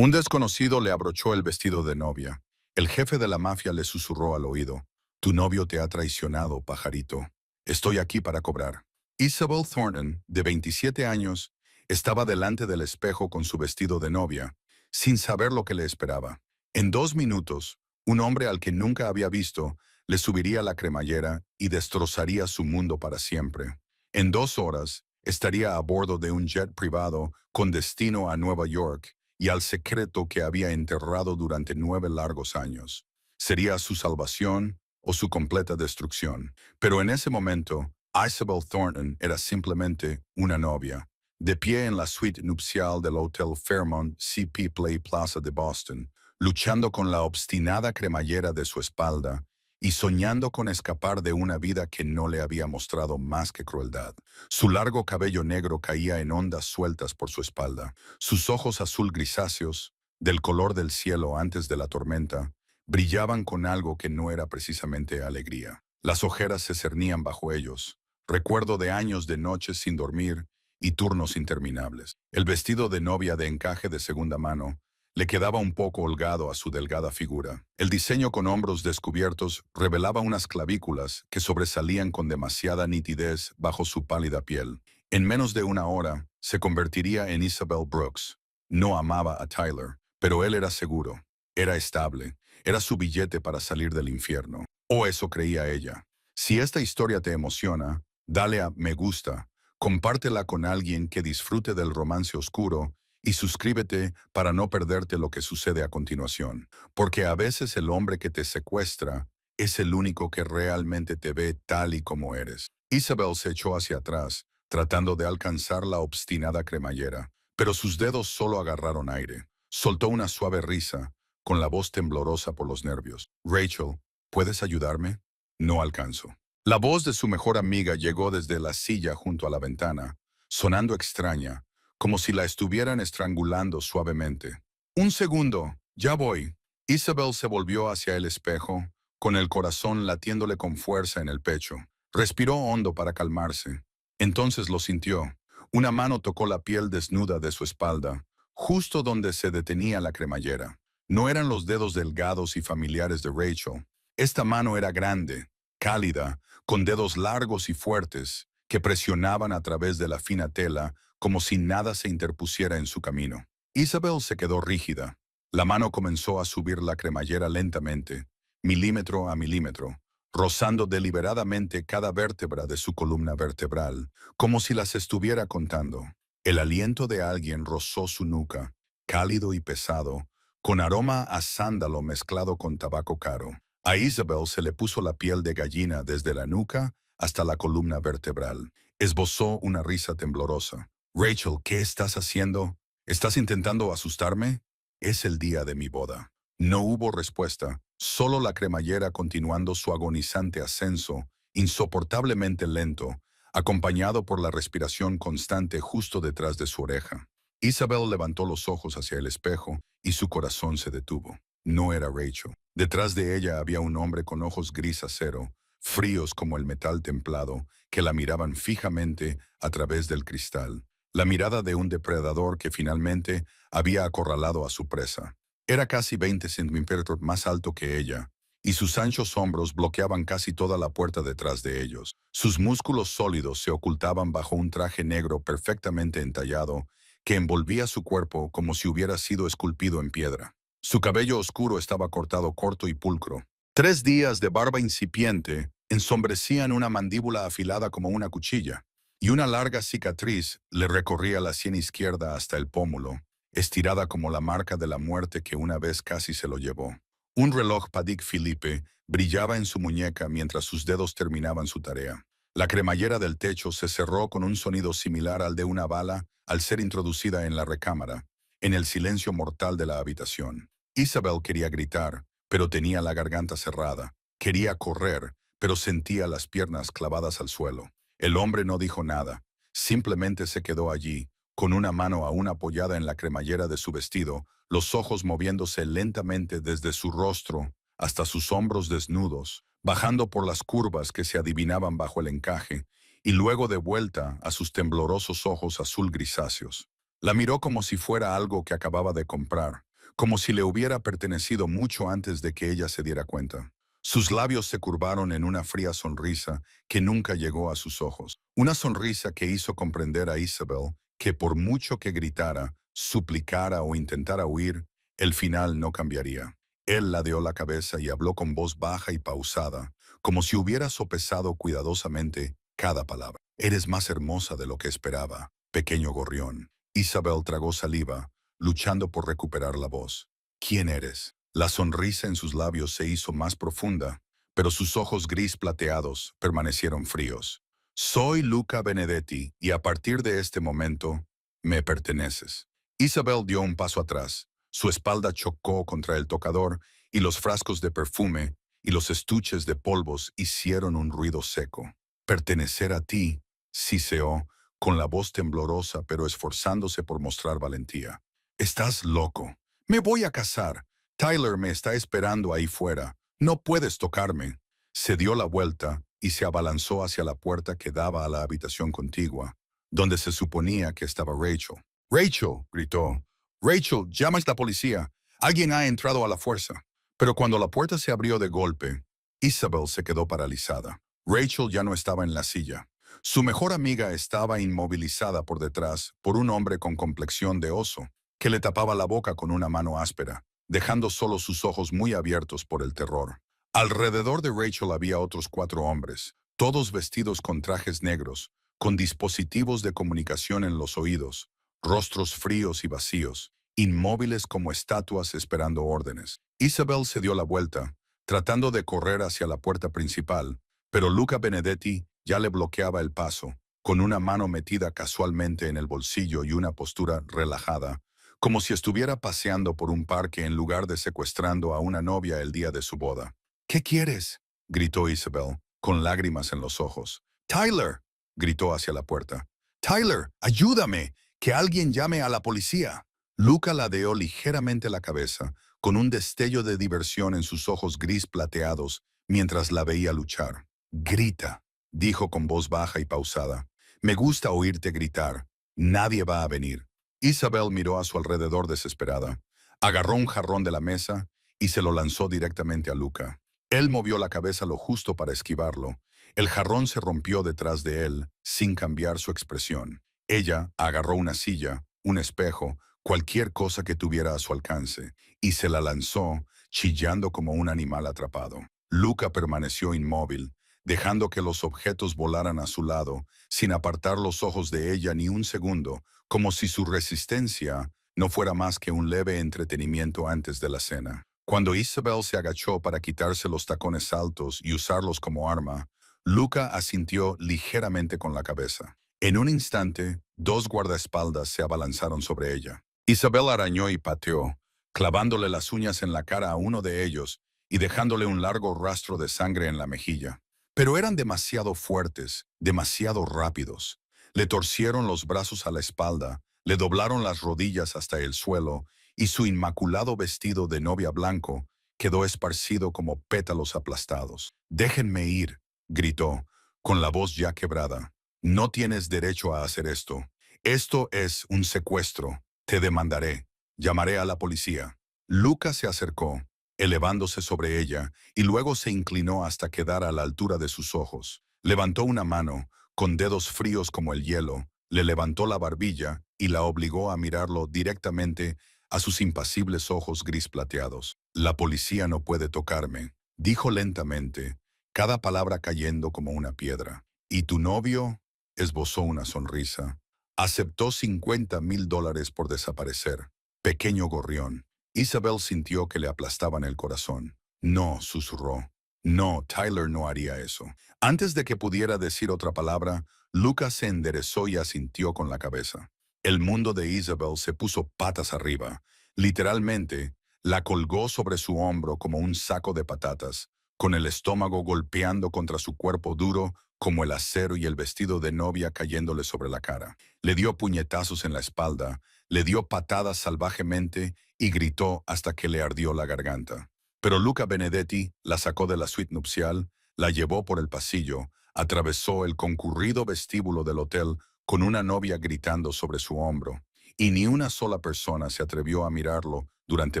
Un desconocido le abrochó el vestido de novia. El jefe de la mafia le susurró al oído: «Tu novio te ha traicionado, pajarito. Estoy aquí para cobrar». Isabel Thornton, de 27 años, estaba delante del espejo con su vestido de novia, sin saber lo que le esperaba. En 2 minutos, un hombre al que nunca había visto le subiría la cremallera y destrozaría su mundo para siempre. En 2 horas, estaría a bordo de un jet privado con destino a Nueva York y al secreto que había enterrado durante 9 largos años. Sería su salvación o su completa destrucción. Pero en ese momento, Isabel Thornton era simplemente una novia, de pie en la suite nupcial del Hotel Fairmont CP Play Plaza de Boston, luchando con la obstinada cremallera de su espalda y soñando con escapar de una vida que no le había mostrado más que crueldad. Su largo cabello negro caía en ondas sueltas por su espalda. Sus ojos azul grisáceos, del color del cielo antes de la tormenta, brillaban con algo que no era precisamente alegría. Las ojeras se cernían bajo ellos, recuerdo de años de noches sin dormir y turnos interminables. El vestido de novia de encaje de segunda mano le quedaba un poco holgado a su delgada figura. El diseño con hombros descubiertos revelaba unas clavículas que sobresalían con demasiada nitidez bajo su pálida piel. En menos de una hora, se convertiría en Isabel Brooks. No amaba a Tyler, pero él era seguro, era estable, era su billete para salir del infierno. O eso creía ella. Si esta historia te emociona, dale a me gusta, compártela con alguien que disfrute del romance oscuro y suscríbete para no perderte lo que sucede a continuación, porque a veces el hombre que te secuestra es el único que realmente te ve tal y como eres. Isabel se echó hacia atrás, tratando de alcanzar la obstinada cremallera, pero sus dedos solo agarraron aire. Soltó una suave risa, con la voz temblorosa por los nervios. «Rachel, ¿puedes ayudarme?» «No alcanzo». La voz de su mejor amiga llegó desde la silla junto a la ventana, sonando extraña, como si la estuvieran estrangulando suavemente. «Un segundo, ya voy». Isabel se volvió hacia el espejo, con el corazón latiéndole con fuerza en el pecho. Respiró hondo para calmarse. Entonces lo sintió. Una mano tocó la piel desnuda de su espalda, justo donde se detenía la cremallera. No eran los dedos delgados y familiares de Rachel. Esta mano era grande, cálida, con dedos largos y fuertes, que presionaban a través de la fina tela como si nada se interpusiera en su camino. Isabel se quedó rígida. La mano comenzó a subir la cremallera lentamente, milímetro a milímetro, rozando deliberadamente cada vértebra de su columna vertebral, como si las estuviera contando. El aliento de alguien rozó su nuca, cálido y pesado, con aroma a sándalo mezclado con tabaco caro. A Isabel se le puso la piel de gallina desde la nuca hasta la columna vertebral. Esbozó una risa temblorosa. «Rachel, ¿qué estás haciendo? ¿Estás intentando asustarme?» «Es el día de mi boda». No hubo respuesta, solo la cremallera continuando su agonizante ascenso, insoportablemente lento, acompañado por la respiración constante justo detrás de su oreja. Isabel levantó los ojos hacia el espejo y su corazón se detuvo. No era Rachel. Detrás de ella había un hombre con ojos gris acero, fríos como el metal templado, que la miraban fijamente a través del cristal. La mirada de un depredador que finalmente había acorralado a su presa. Era casi 20 centímetros más alto que ella, y sus anchos hombros bloqueaban casi toda la puerta detrás de ellos. Sus músculos sólidos se ocultaban bajo un traje negro perfectamente entallado que envolvía su cuerpo como si hubiera sido esculpido en piedra. Su cabello oscuro estaba cortado corto y pulcro. 3 días de barba incipiente ensombrecían una mandíbula afilada como una cuchilla, y una larga cicatriz le recorría la sien izquierda hasta el pómulo, estirada como la marca de la muerte que una vez casi se lo llevó. Un reloj Patek Philippe brillaba en su muñeca mientras sus dedos terminaban su tarea. La cremallera del techo se cerró con un sonido similar al de una bala al ser introducida en la recámara, en el silencio mortal de la habitación. Isabel quería gritar, pero tenía la garganta cerrada. Quería correr, pero sentía las piernas clavadas al suelo. El hombre no dijo nada, simplemente se quedó allí, con una mano aún apoyada en la cremallera de su vestido, los ojos moviéndose lentamente desde su rostro hasta sus hombros desnudos, bajando por las curvas que se adivinaban bajo el encaje, y luego de vuelta a sus temblorosos ojos azul grisáceos. La miró como si fuera algo que acababa de comprar, como si le hubiera pertenecido mucho antes de que ella se diera cuenta. Sus labios se curvaron en una fría sonrisa que nunca llegó a sus ojos. Una sonrisa que hizo comprender a Isabel que por mucho que gritara, suplicara o intentara huir, el final no cambiaría. Él ladeó la cabeza y habló con voz baja y pausada, como si hubiera sopesado cuidadosamente cada palabra. Eres más hermosa de lo que esperaba, pequeño gorrión. Isabel tragó saliva, luchando por recuperar la voz. ¿Quién eres? La sonrisa en sus labios se hizo más profunda, pero sus ojos gris plateados permanecieron fríos. Soy Luca Benedetti y a partir de este momento, me perteneces. Isabel dio un paso atrás. Su espalda chocó contra el tocador y los frascos de perfume y los estuches de polvos hicieron un ruido seco. Pertenecer a ti, siseó, con la voz temblorosa pero esforzándose por mostrar valentía. Estás loco. Me voy a casar. Tyler me está esperando ahí fuera. No puedes tocarme. Se dio la vuelta y se abalanzó hacia la puerta que daba a la habitación contigua, donde se suponía que estaba Rachel. ¡Rachel!, gritó. ¡Rachel, llamas a la policía! Alguien ha entrado a la fuerza. Pero cuando la puerta se abrió de golpe, Isabel se quedó paralizada. Rachel ya no estaba en la silla. Su mejor amiga estaba inmovilizada por detrás por un hombre con complexión de oso, que le tapaba la boca con una mano áspera, dejando solo sus ojos muy abiertos por el terror. Alrededor de Rachel había otros 4 hombres, todos vestidos con trajes negros, con dispositivos de comunicación en los oídos, rostros fríos y vacíos, inmóviles como estatuas esperando órdenes. Isabel se dio la vuelta, tratando de correr hacia la puerta principal, pero Luca Benedetti ya le bloqueaba el paso, con una mano metida casualmente en el bolsillo y una postura relajada, como si estuviera paseando por un parque en lugar de secuestrando a una novia el día de su boda. ¿Qué quieres?, gritó Isabel, con lágrimas en los ojos. ¡Tyler!, gritó hacia la puerta. ¡Tyler, ayúdame! ¡Que alguien llame a la policía! Luca ladeó ligeramente la cabeza, con un destello de diversión en sus ojos gris plateados, mientras la veía luchar. «Grita», dijo con voz baja y pausada. «Me gusta oírte gritar. Nadie va a venir». Isabel miró a su alrededor desesperada. Agarró un jarrón de la mesa y se lo lanzó directamente a Luca. Él movió la cabeza lo justo para esquivarlo. El jarrón se rompió detrás de él, sin cambiar su expresión. Ella agarró una silla, un espejo, cualquier cosa que tuviera a su alcance, y se la lanzó, chillando como un animal atrapado. Luca permaneció inmóvil, dejando que los objetos volaran a su lado, sin apartar los ojos de ella ni un segundo, como si su resistencia no fuera más que un leve entretenimiento antes de la cena. Cuando Isabel se agachó para quitarse los tacones altos y usarlos como arma, Luca asintió ligeramente con la cabeza. En un instante, 2 guardaespaldas se abalanzaron sobre ella. Isabel arañó y pateó, clavándole las uñas en la cara a uno de ellos y dejándole un largo rastro de sangre en la mejilla. Pero eran demasiado fuertes, demasiado rápidos. Le torcieron los brazos a la espalda, le doblaron las rodillas hasta el suelo y su inmaculado vestido de novia blanco quedó esparcido como pétalos aplastados. «Déjenme ir», gritó, con la voz ya quebrada. «No tienes derecho a hacer esto. Esto es un secuestro. Te demandaré. Llamaré a la policía». Luca se acercó, elevándose sobre ella, y luego se inclinó hasta quedar a la altura de sus ojos. Levantó una mano, con dedos fríos como el hielo, le levantó la barbilla y la obligó a mirarlo directamente a sus impasibles ojos gris plateados. «La policía no puede tocarme», dijo lentamente, cada palabra cayendo como una piedra. «¿Y tu novio?», esbozó una sonrisa. «Aceptó $50,000 por desaparecer. Pequeño gorrión». Isabel sintió que le aplastaban el corazón. «No», susurró. «No, Tyler no haría eso». Antes de que pudiera decir otra palabra, Lucas se enderezó y asintió con la cabeza. El mundo de Isabel se puso patas arriba. Literalmente, la colgó sobre su hombro como un saco de patatas, con el estómago golpeando contra su cuerpo duro como el acero y el vestido de novia cayéndole sobre la cara. Le dio puñetazos en la espalda, le dio patadas salvajemente y gritó hasta que le ardió la garganta. Pero Luca Benedetti la sacó de la suite nupcial, la llevó por el pasillo, atravesó el concurrido vestíbulo del hotel con una novia gritando sobre su hombro, y ni una sola persona se atrevió a mirarlo durante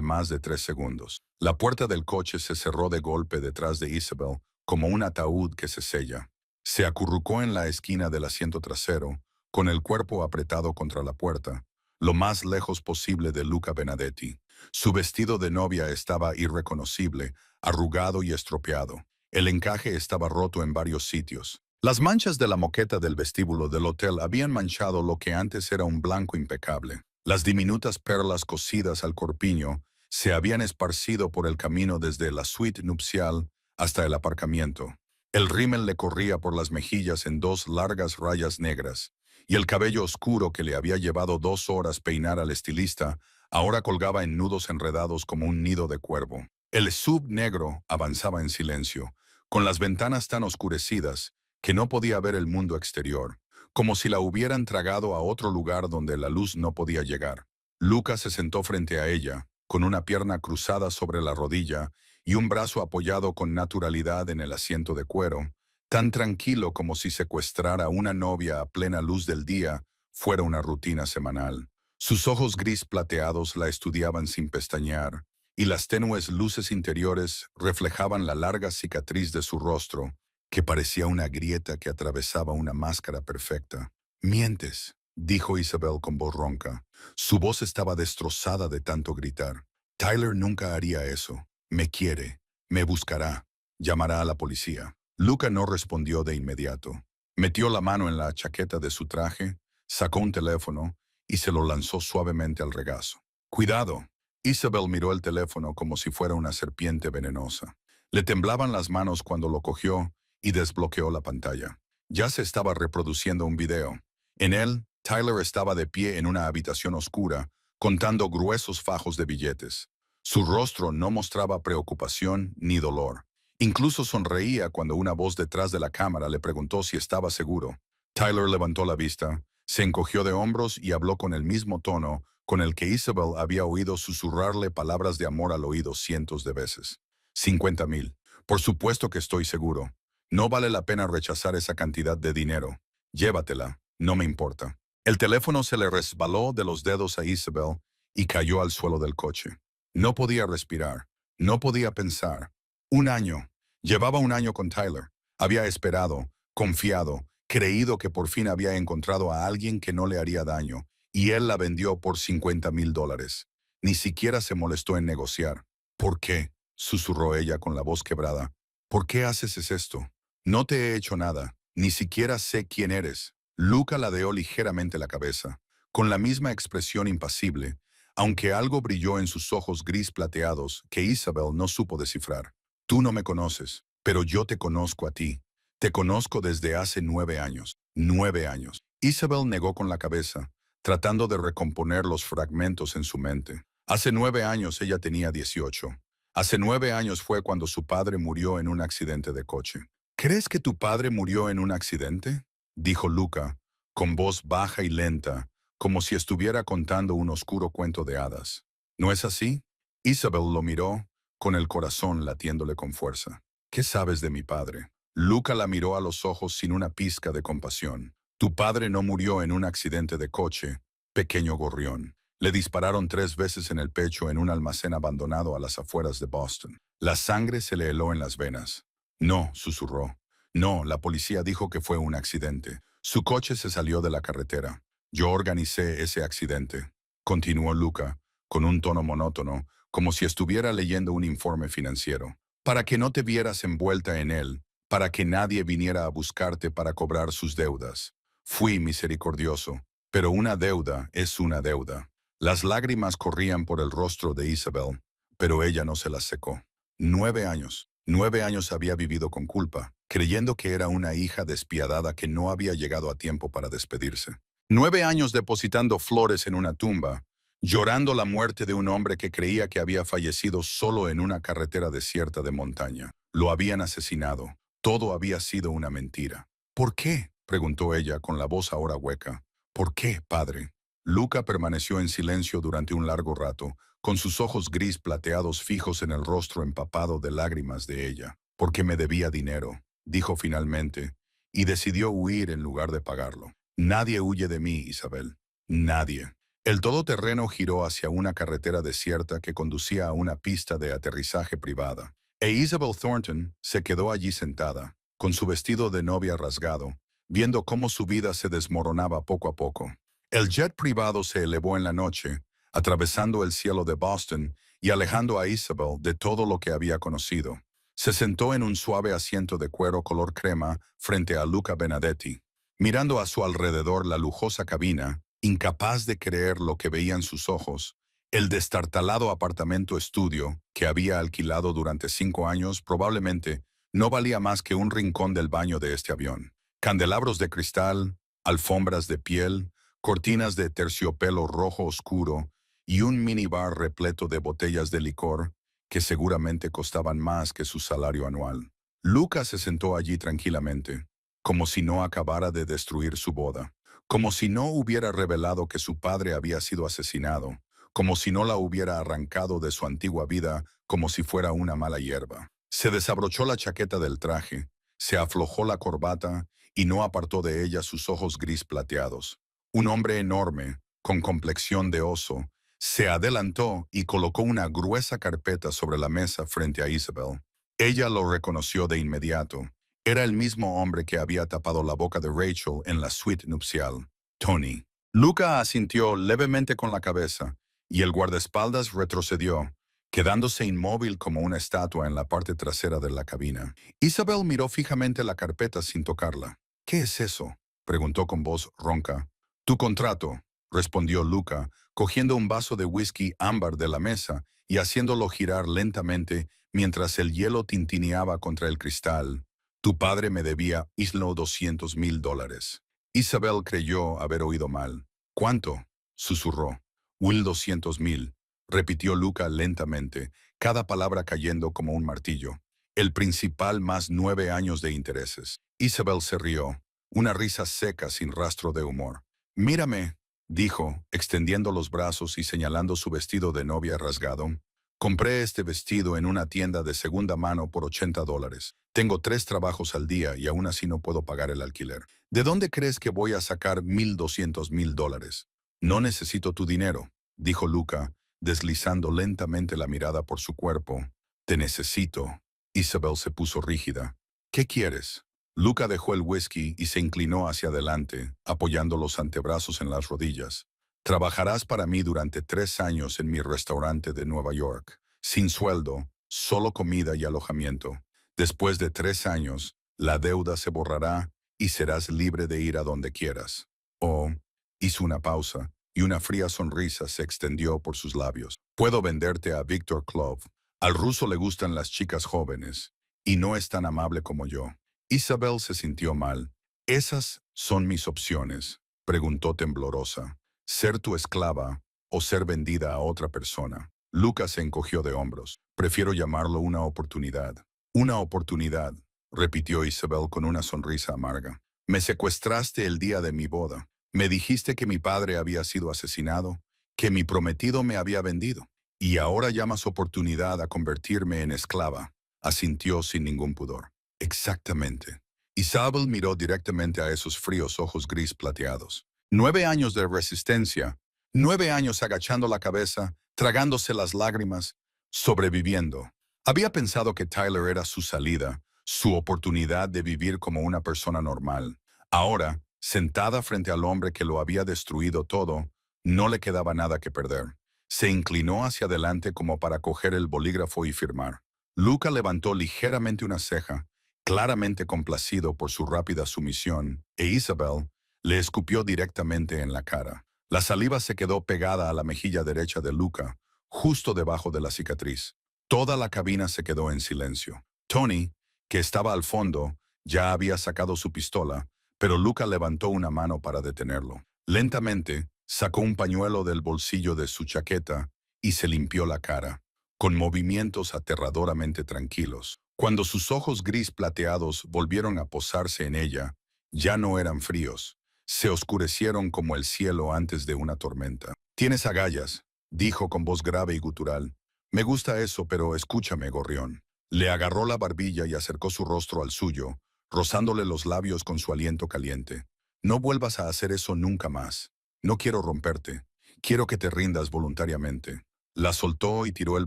más de 3 segundos. La puerta del coche se cerró de golpe detrás de Isabel, como un ataúd que se sella. Se acurrucó en la esquina del asiento trasero, con el cuerpo apretado contra la puerta, lo más lejos posible de Luca Benedetti. Su vestido de novia estaba irreconocible, arrugado y estropeado. El encaje estaba roto en varios sitios. Las manchas de la moqueta del vestíbulo del hotel habían manchado lo que antes era un blanco impecable. Las diminutas perlas cosidas al corpiño se habían esparcido por el camino desde la suite nupcial hasta el aparcamiento. El rímel le corría por las mejillas en 2 largas rayas negras, y el cabello oscuro que le había llevado 2 horas peinar al estilista ahora colgaba en nudos enredados como un nido de cuervo. El SUV negro avanzaba en silencio, con las ventanas tan oscurecidas que no podía ver el mundo exterior, como si la hubieran tragado a otro lugar donde la luz no podía llegar. Luca se sentó frente a ella, con una pierna cruzada sobre la rodilla y un brazo apoyado con naturalidad en el asiento de cuero, tan tranquilo como si secuestrar a una novia a plena luz del día fuera una rutina semanal. Sus ojos gris plateados la estudiaban sin pestañear, y las tenues luces interiores reflejaban la larga cicatriz de su rostro, que parecía una grieta que atravesaba una máscara perfecta. «Mientes», dijo Isabel con voz ronca. Su voz estaba destrozada de tanto gritar. «Tyler nunca haría eso. Me quiere. Me buscará. Llamará a la policía». Luca no respondió de inmediato. Metió la mano en la chaqueta de su traje, sacó un teléfono y se lo lanzó suavemente al regazo. «Cuidado». Isabel miró el teléfono como si fuera una serpiente venenosa. Le temblaban las manos cuando lo cogió y desbloqueó la pantalla. Ya se estaba reproduciendo un video. En él, Tyler estaba de pie en una habitación oscura, contando gruesos fajos de billetes. Su rostro no mostraba preocupación ni dolor. Incluso sonreía cuando una voz detrás de la cámara le preguntó si estaba seguro. Tyler levantó la vista, se encogió de hombros y habló con el mismo tono con el que Isabel había oído susurrarle palabras de amor al oído cientos de veces. 50,000. Por supuesto que estoy seguro. No vale la pena rechazar esa cantidad de dinero. Llévatela, no me importa. El teléfono se le resbaló de los dedos a Isabel y cayó al suelo del coche. No podía respirar, no podía pensar. 1 año. Llevaba 1 año con Tyler. Había esperado, confiado, creído que por fin había encontrado a alguien que no le haría daño, y él la vendió por $50,000. Ni siquiera se molestó en negociar. «¿Por qué?», susurró ella con la voz quebrada. «¿Por qué haces esto? No te he hecho nada. Ni siquiera sé quién eres». Luca ladeó ligeramente la cabeza, con la misma expresión impasible, aunque algo brilló en sus ojos gris plateados que Isabel no supo descifrar. «Tú no me conoces, pero yo te conozco a ti. Te conozco desde hace 9 años». 9 años. Isabel negó con la cabeza, tratando de recomponer los fragmentos en su mente. Hace 9 años ella tenía 18. Hace 9 años fue cuando su padre murió en un accidente de coche. «¿Crees que tu padre murió en un accidente?», dijo Luca, con voz baja y lenta, como si estuviera contando un oscuro cuento de hadas. «¿No es así?». Isabel lo miró, con el corazón latiéndole con fuerza. «¿Qué sabes de mi padre?». Luca la miró a los ojos sin una pizca de compasión. «Tu padre no murió en un accidente de coche, pequeño gorrión. Le dispararon 3 veces en el pecho en un almacén abandonado a las afueras de Boston. La sangre se le heló en las venas». «No», susurró. «No, la policía dijo que fue un accidente. Su coche se salió de la carretera. Yo organicé ese accidente», continuó Luca, con un tono monótono, como si estuviera leyendo un informe financiero. «Para que no te vieras envuelta en él, para que nadie viniera a buscarte para cobrar sus deudas. Fui misericordioso, pero una deuda es una deuda». Las lágrimas corrían por el rostro de Isabel, pero ella no se las secó. 9 años. 9 años había vivido con culpa, creyendo que era una hija despiadada que no había llegado a tiempo para despedirse. 9 años depositando flores en una tumba, llorando la muerte de un hombre que creía que había fallecido solo en una carretera desierta de montaña. Lo habían asesinado. Todo había sido una mentira. «¿Por qué?», preguntó ella con la voz ahora hueca. «¿Por qué, padre?». Luca permaneció en silencio durante un largo rato, con sus ojos gris plateados fijos en el rostro empapado de lágrimas de ella. «Porque me debía dinero», dijo finalmente, y decidió huir en lugar de pagarlo. «Nadie huye de mí, Isabel. Nadie». El todoterreno giró hacia una carretera desierta que conducía a una pista de aterrizaje privada. E Isabel Thornton se quedó allí sentada, con su vestido de novia rasgado, viendo cómo su vida se desmoronaba poco a poco. El jet privado se elevó en la noche, atravesando el cielo de Boston y alejando a Isabel de todo lo que había conocido. Se sentó en un suave asiento de cuero color crema frente a Luca Benedetti, mirando a su alrededor la lujosa cabina, incapaz de creer lo que veían sus ojos. El destartalado apartamento estudio que había alquilado durante 5 años probablemente no valía más que un rincón del baño de este avión. Candelabros de cristal, alfombras de piel, cortinas de terciopelo rojo oscuro y un minibar repleto de botellas de licor que seguramente costaban más que su salario anual. Lucas se sentó allí tranquilamente, como si no acabara de destruir su boda, como si no hubiera revelado que su padre había sido asesinado, como si no la hubiera arrancado de su antigua vida como si fuera una mala hierba. Se desabrochó la chaqueta del traje, se aflojó la corbata y no apartó de ella sus ojos gris plateados. Un hombre enorme, con complexión de oso, se adelantó y colocó una gruesa carpeta sobre la mesa frente a Isabel. Ella lo reconoció de inmediato. Era el mismo hombre que había tapado la boca de Rachel en la suite nupcial, Tony. Luca asintió levemente con la cabeza, y el guardaespaldas retrocedió, quedándose inmóvil como una estatua en la parte trasera de la cabina. Isabel miró fijamente la carpeta sin tocarla. ¿Qué es eso?, preguntó con voz ronca. Tu contrato, respondió Luca, cogiendo un vaso de whisky ámbar de la mesa y haciéndolo girar lentamente mientras el hielo tintineaba contra el cristal. Tu padre me debía $200,000. Isabel creyó haber oído mal. ¿Cuánto?, susurró. $200,000, repitió Luca lentamente, cada palabra cayendo como un martillo. El principal más 9 años de intereses. Isabel se rió, una risa seca sin rastro de humor. Mírame, dijo, extendiendo los brazos y señalando su vestido de novia rasgado. Compré este vestido en una tienda de segunda mano por $80. Tengo 3 trabajos al día y aún así no puedo pagar el alquiler. ¿De dónde crees que voy a sacar $1,200,000? No necesito tu dinero, dijo Luca, deslizando lentamente la mirada por su cuerpo. Te necesito. Isabel se puso rígida. ¿Qué quieres? Luca dejó el whisky y se inclinó hacia adelante, apoyando los antebrazos en las rodillas. Trabajarás para mí durante 3 años en mi restaurante de Nueva York, sin sueldo, solo comida y alojamiento. Después de 3 años, la deuda se borrará y serás libre de ir a donde quieras. Oh, hizo una pausa y una fría sonrisa se extendió por sus labios. Puedo venderte a Victor Klov. Al ruso le gustan las chicas jóvenes y no es tan amable como yo. Isabel se sintió mal. ¿Esas son mis opciones?, preguntó temblorosa. ¿Ser tu esclava o ser vendida a otra persona? Lucas se encogió de hombros. Prefiero llamarlo una oportunidad. Una oportunidad, repitió Isabel con una sonrisa amarga. Me secuestraste el día de mi boda. Me dijiste que mi padre había sido asesinado, que mi prometido me había vendido. Y ahora llamas oportunidad a convertirme en esclava, asintió sin ningún pudor. Exactamente. Isabel miró directamente a esos fríos ojos gris plateados. 9 años de resistencia, 9 años agachando la cabeza, tragándose las lágrimas, sobreviviendo. Había pensado que Tyler era su salida, su oportunidad de vivir como una persona normal. Ahora, sentada frente al hombre que lo había destruido todo, no le quedaba nada que perder. Se inclinó hacia adelante como para coger el bolígrafo y firmar. Luca levantó ligeramente una ceja, claramente complacido por su rápida sumisión, e Isabel le escupió directamente en la cara. La saliva se quedó pegada a la mejilla derecha de Luca, justo debajo de la cicatriz. Toda la cabina se quedó en silencio. Tony, que estaba al fondo, ya había sacado su pistola, pero Luca levantó una mano para detenerlo. Lentamente, sacó un pañuelo del bolsillo de su chaqueta y se limpió la cara, con movimientos aterradoramente tranquilos. Cuando sus ojos gris plateados volvieron a posarse en ella, ya no eran fríos. Se oscurecieron como el cielo antes de una tormenta. «Tienes agallas», dijo con voz grave y gutural. «Me gusta eso, pero escúchame, gorrión». Le agarró la barbilla y acercó su rostro al suyo, rozándole los labios con su aliento caliente. «No vuelvas a hacer eso nunca más. No quiero romperte. Quiero que te rindas voluntariamente. La soltó y tiró el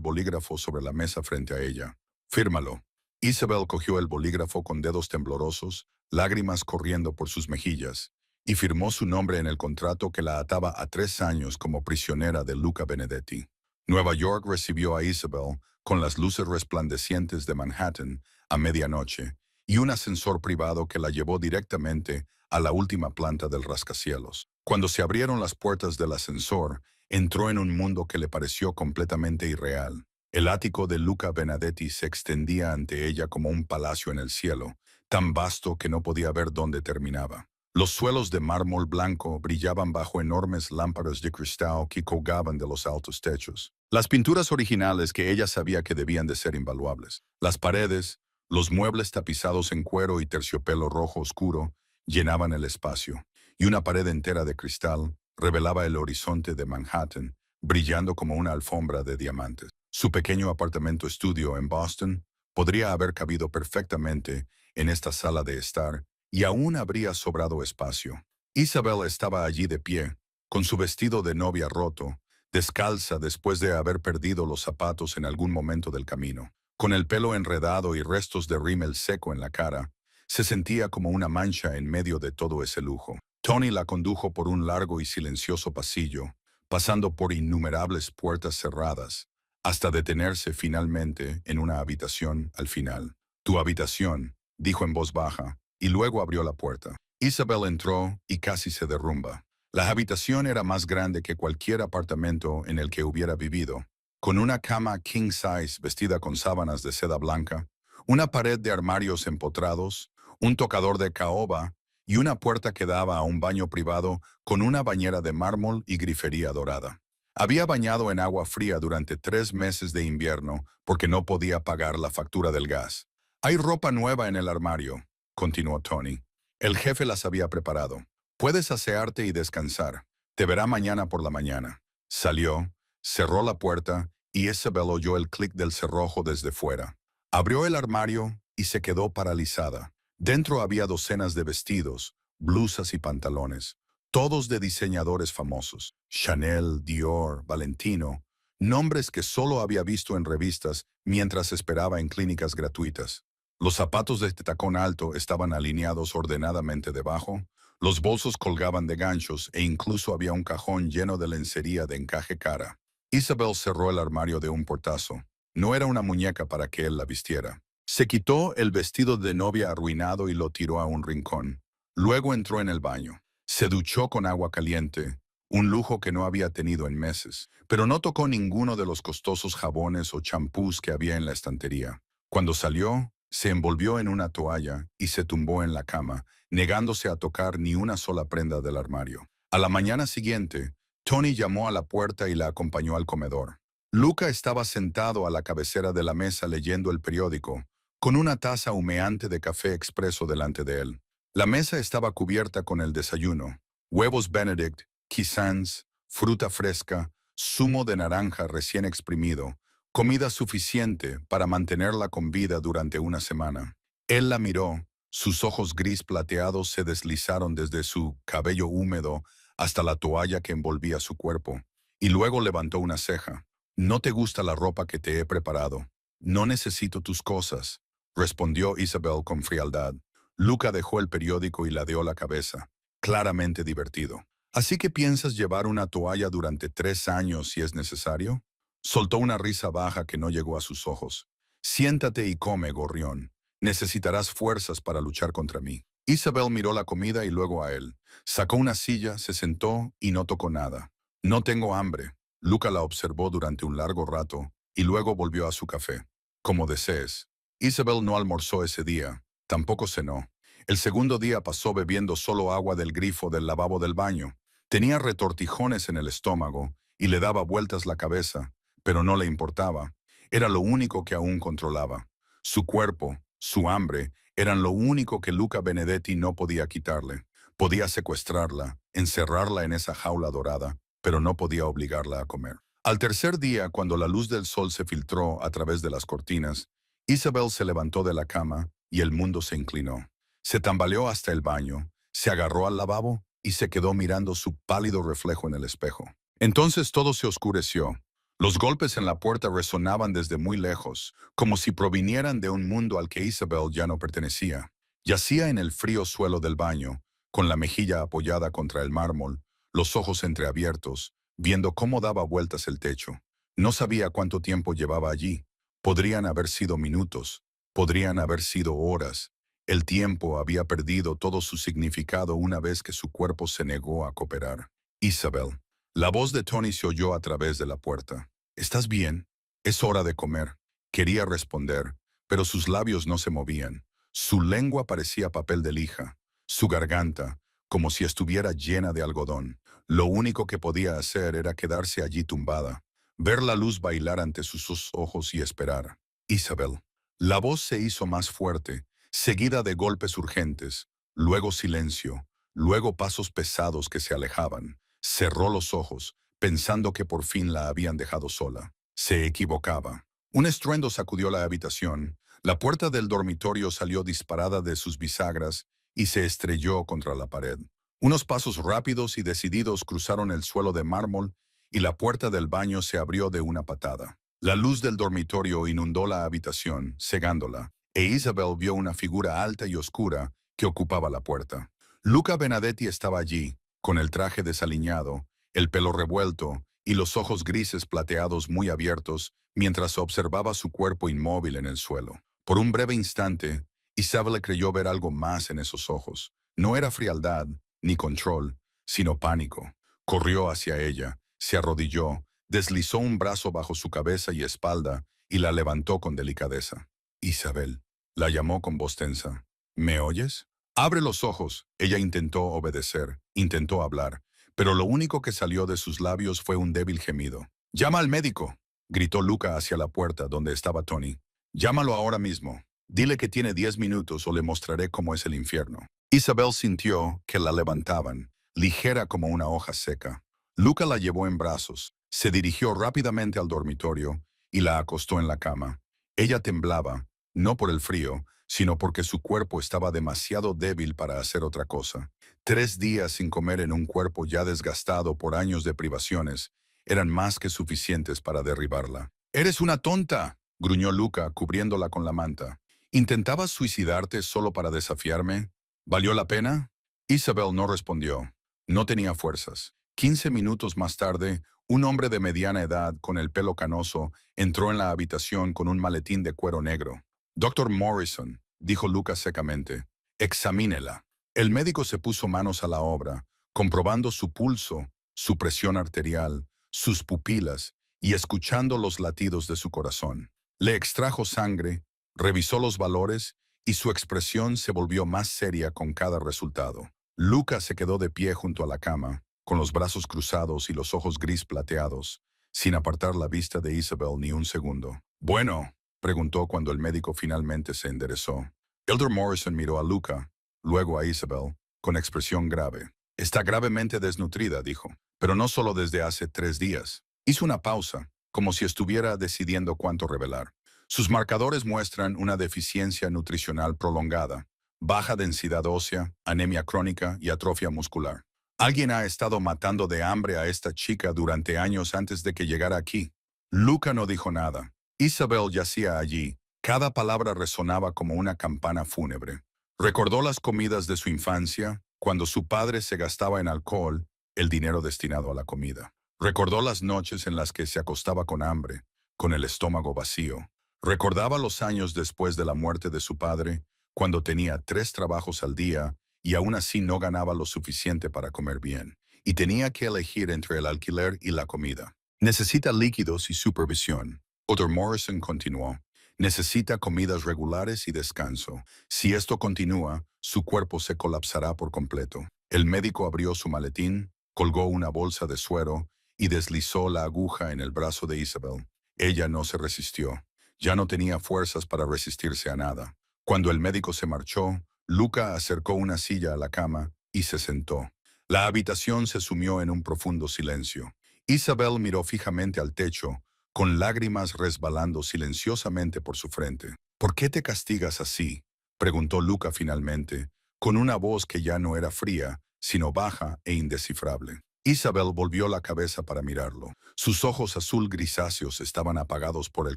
bolígrafo sobre la mesa frente a ella. Fírmalo. Isabel cogió el bolígrafo con dedos temblorosos, lágrimas corriendo por sus mejillas, y firmó su nombre en el contrato que la ataba a 3 años como prisionera de Luca Benedetti. Nueva York recibió a Isabel con las luces resplandecientes de Manhattan a medianoche y un ascensor privado que la llevó directamente a la última planta del rascacielos. Cuando se abrieron las puertas del ascensor, entró en un mundo que le pareció completamente irreal. El ático de Luca Benedetti se extendía ante ella como un palacio en el cielo, tan vasto que no podía ver dónde terminaba. Los suelos de mármol blanco brillaban bajo enormes lámparas de cristal que colgaban de los altos techos. Las pinturas originales que ella sabía que debían de ser invaluables. Las paredes, los muebles tapizados en cuero y terciopelo rojo oscuro, llenaban el espacio, y una pared entera de cristal revelaba el horizonte de Manhattan, brillando como una alfombra de diamantes. Su pequeño apartamento estudio en Boston podría haber cabido perfectamente en esta sala de estar, y aún habría sobrado espacio. Isabel estaba allí de pie, con su vestido de novia roto, descalza después de haber perdido los zapatos en algún momento del camino. Con el pelo enredado y restos de rímel seco en la cara, se sentía como una mancha en medio de todo ese lujo. Tony la condujo por un largo y silencioso pasillo, pasando por innumerables puertas cerradas, hasta detenerse finalmente en una habitación al final. «Tu habitación», dijo en voz baja, y luego abrió la puerta. Isabel entró y casi se derrumba. La habitación era más grande que cualquier apartamento en el que hubiera vivido, con una cama king size vestida con sábanas de seda blanca, una pared de armarios empotrados, un tocador de caoba y una puerta que daba a un baño privado con una bañera de mármol y grifería dorada. Había bañado en agua fría durante 3 meses de invierno porque no podía pagar la factura del gas. «Hay ropa nueva en el armario», continuó Tony. El jefe las había preparado. «Puedes asearte y descansar. Te verá mañana por la mañana». Salió, cerró la puerta y Isabel oyó el clic del cerrojo desde fuera. Abrió el armario y se quedó paralizada. Dentro había docenas de vestidos, blusas y pantalones, todos de diseñadores famosos. Chanel, Dior, Valentino, nombres que solo había visto en revistas mientras esperaba en clínicas gratuitas. Los zapatos de tacón alto estaban alineados ordenadamente debajo, los bolsos colgaban de ganchos e incluso había un cajón lleno de lencería de encaje cara. Isabel cerró el armario de un portazo. No era una muñeca para que él la vistiera. Se quitó el vestido de novia arruinado y lo tiró a un rincón. Luego entró en el baño. Se duchó con agua caliente, un lujo que no había tenido en meses, pero no tocó ninguno de los costosos jabones o champús que había en la estantería. Cuando salió, se envolvió en una toalla y se tumbó en la cama, negándose a tocar ni una sola prenda del armario. A la mañana siguiente, Tony llamó a la puerta y la acompañó al comedor. Luca estaba sentado a la cabecera de la mesa leyendo el periódico, con una taza humeante de café expreso delante de él. La mesa estaba cubierta con el desayuno: huevos Benedict, croissants, fruta fresca, zumo de naranja recién exprimido, comida suficiente para mantenerla con vida durante una semana. Él la miró, sus ojos gris plateados se deslizaron desde su cabello húmedo hasta la toalla que envolvía su cuerpo, y luego levantó una ceja. «¿No te gusta la ropa que te he preparado?» «No necesito tus cosas», respondió Isabel con frialdad. Luca dejó el periódico y ladeó la cabeza, claramente divertido. «¿Así que piensas llevar una toalla durante 3 años si es necesario?» Soltó una risa baja que no llegó a sus ojos. «Siéntate y come, gorrión. Necesitarás fuerzas para luchar contra mí». Isabel miró la comida y luego a él. Sacó una silla, se sentó y no tocó nada. «No tengo hambre». Luca la observó durante un largo rato y luego volvió a su café. «Como desees». Isabel no almorzó ese día, tampoco cenó. El segundo día pasó bebiendo solo agua del grifo del lavabo del baño. Tenía retortijones en el estómago y le daba vueltas la cabeza, pero no le importaba. Era lo único que aún controlaba. Su cuerpo, su hambre, eran lo único que Luca Benedetti no podía quitarle. Podía secuestrarla, encerrarla en esa jaula dorada, pero no podía obligarla a comer. Al tercer día, cuando la luz del sol se filtró a través de las cortinas, Isabel se levantó de la cama y el mundo se inclinó. Se tambaleó hasta el baño, se agarró al lavabo y se quedó mirando su pálido reflejo en el espejo. Entonces todo se oscureció. Los golpes en la puerta resonaban desde muy lejos, como si provinieran de un mundo al que Isabel ya no pertenecía. Yacía en el frío suelo del baño, con la mejilla apoyada contra el mármol, los ojos entreabiertos, viendo cómo daba vueltas el techo. No sabía cuánto tiempo llevaba allí. Podrían haber sido minutos, podrían haber sido horas. El tiempo había perdido todo su significado una vez que su cuerpo se negó a cooperar. Isabel. La voz de Tony se oyó a través de la puerta. ¿Estás bien? Es hora de comer. Quería responder, pero sus labios no se movían. Su lengua parecía papel de lija. Su garganta, como si estuviera llena de algodón. Lo único que podía hacer era quedarse allí tumbada, ver la luz bailar ante sus ojos y esperar. Isabel. La voz se hizo más fuerte, seguida de golpes urgentes, luego silencio, luego pasos pesados que se alejaban. Cerró los ojos, pensando que por fin la habían dejado sola. Se equivocaba. Un estruendo sacudió la habitación. La puerta del dormitorio salió disparada de sus bisagras y se estrelló contra la pared. Unos pasos rápidos y decididos cruzaron el suelo de mármol y la puerta del baño se abrió de una patada. La luz del dormitorio inundó la habitación, cegándola, e Isabel vio una figura alta y oscura que ocupaba la puerta. Luca Benedetti estaba allí, con el traje desaliñado, el pelo revuelto y los ojos grises plateados muy abiertos, mientras observaba su cuerpo inmóvil en el suelo. Por un breve instante, Isabel creyó ver algo más en esos ojos. No era frialdad, ni control, sino pánico. Corrió hacia ella, se arrodilló, deslizó un brazo bajo su cabeza y espalda y la levantó con delicadeza. Isabel, la llamó con voz tensa. ¿Me oyes? Abre los ojos. Ella intentó obedecer, intentó hablar, pero lo único que salió de sus labios fue un débil gemido. «¡Llama al médico!», gritó Luca hacia la puerta donde estaba Tony. «Llámalo ahora mismo. Dile que tiene 10 minutos o le mostraré cómo es el infierno». Isabel sintió que la levantaban, ligera como una hoja seca. Luca la llevó en brazos, se dirigió rápidamente al dormitorio y la acostó en la cama. Ella temblaba, no por el frío, sino porque su cuerpo estaba demasiado débil para hacer otra cosa. 3 días sin comer en un cuerpo ya desgastado por años de privaciones eran más que suficientes para derribarla. «¡Eres una tonta!», gruñó Luca, cubriéndola con la manta. «¿Intentabas suicidarte solo para desafiarme? ¿Valió la pena?». Isabel no respondió. No tenía fuerzas. 15 minutos más tarde, un hombre de mediana edad, con el pelo canoso, entró en la habitación con un maletín de cuero negro. «Dr. Morrison», dijo Lucas secamente, «examínela». El médico se puso manos a la obra, comprobando su pulso, su presión arterial, sus pupilas y escuchando los latidos de su corazón. Le extrajo sangre, revisó los valores y su expresión se volvió más seria con cada resultado. Lucas se quedó de pie junto a la cama, con los brazos cruzados y los ojos gris plateados, sin apartar la vista de Isabel ni un segundo. «Bueno», preguntó cuando el médico finalmente se enderezó. Elder Morrison miró a Luca, luego a Isabel, con expresión grave. «Está gravemente desnutrida», dijo, «pero no solo desde hace 3 días». Hizo una pausa, como si estuviera decidiendo cuánto revelar. Sus marcadores muestran una deficiencia nutricional prolongada, baja densidad ósea, anemia crónica y atrofia muscular. Alguien ha estado matando de hambre a esta chica durante años antes de que llegara aquí. Luca no dijo nada. Isabel yacía allí. Cada palabra resonaba como una campana fúnebre. Recordó las comidas de su infancia, cuando su padre se gastaba en alcohol el dinero destinado a la comida. Recordó las noches en las que se acostaba con hambre, con el estómago vacío. Recordaba los años después de la muerte de su padre, cuando tenía 3 trabajos al día y aún así no ganaba lo suficiente para comer bien, y tenía que elegir entre el alquiler y la comida. Necesita líquidos y supervisión. Dr. Morrison continuó. Necesita comidas regulares y descanso. Si esto continúa, su cuerpo se colapsará por completo. El médico abrió su maletín, colgó una bolsa de suero y deslizó la aguja en el brazo de Isabel. Ella no se resistió. Ya no tenía fuerzas para resistirse a nada. Cuando el médico se marchó, Luca acercó una silla a la cama y se sentó. La habitación se sumió en un profundo silencio. Isabel miró fijamente al techo, con lágrimas resbalando silenciosamente por su frente. «¿Por qué te castigas así?», preguntó Luca finalmente, con una voz que ya no era fría, sino baja e indescifrable. Isabel volvió la cabeza para mirarlo. Sus ojos azul grisáceos estaban apagados por el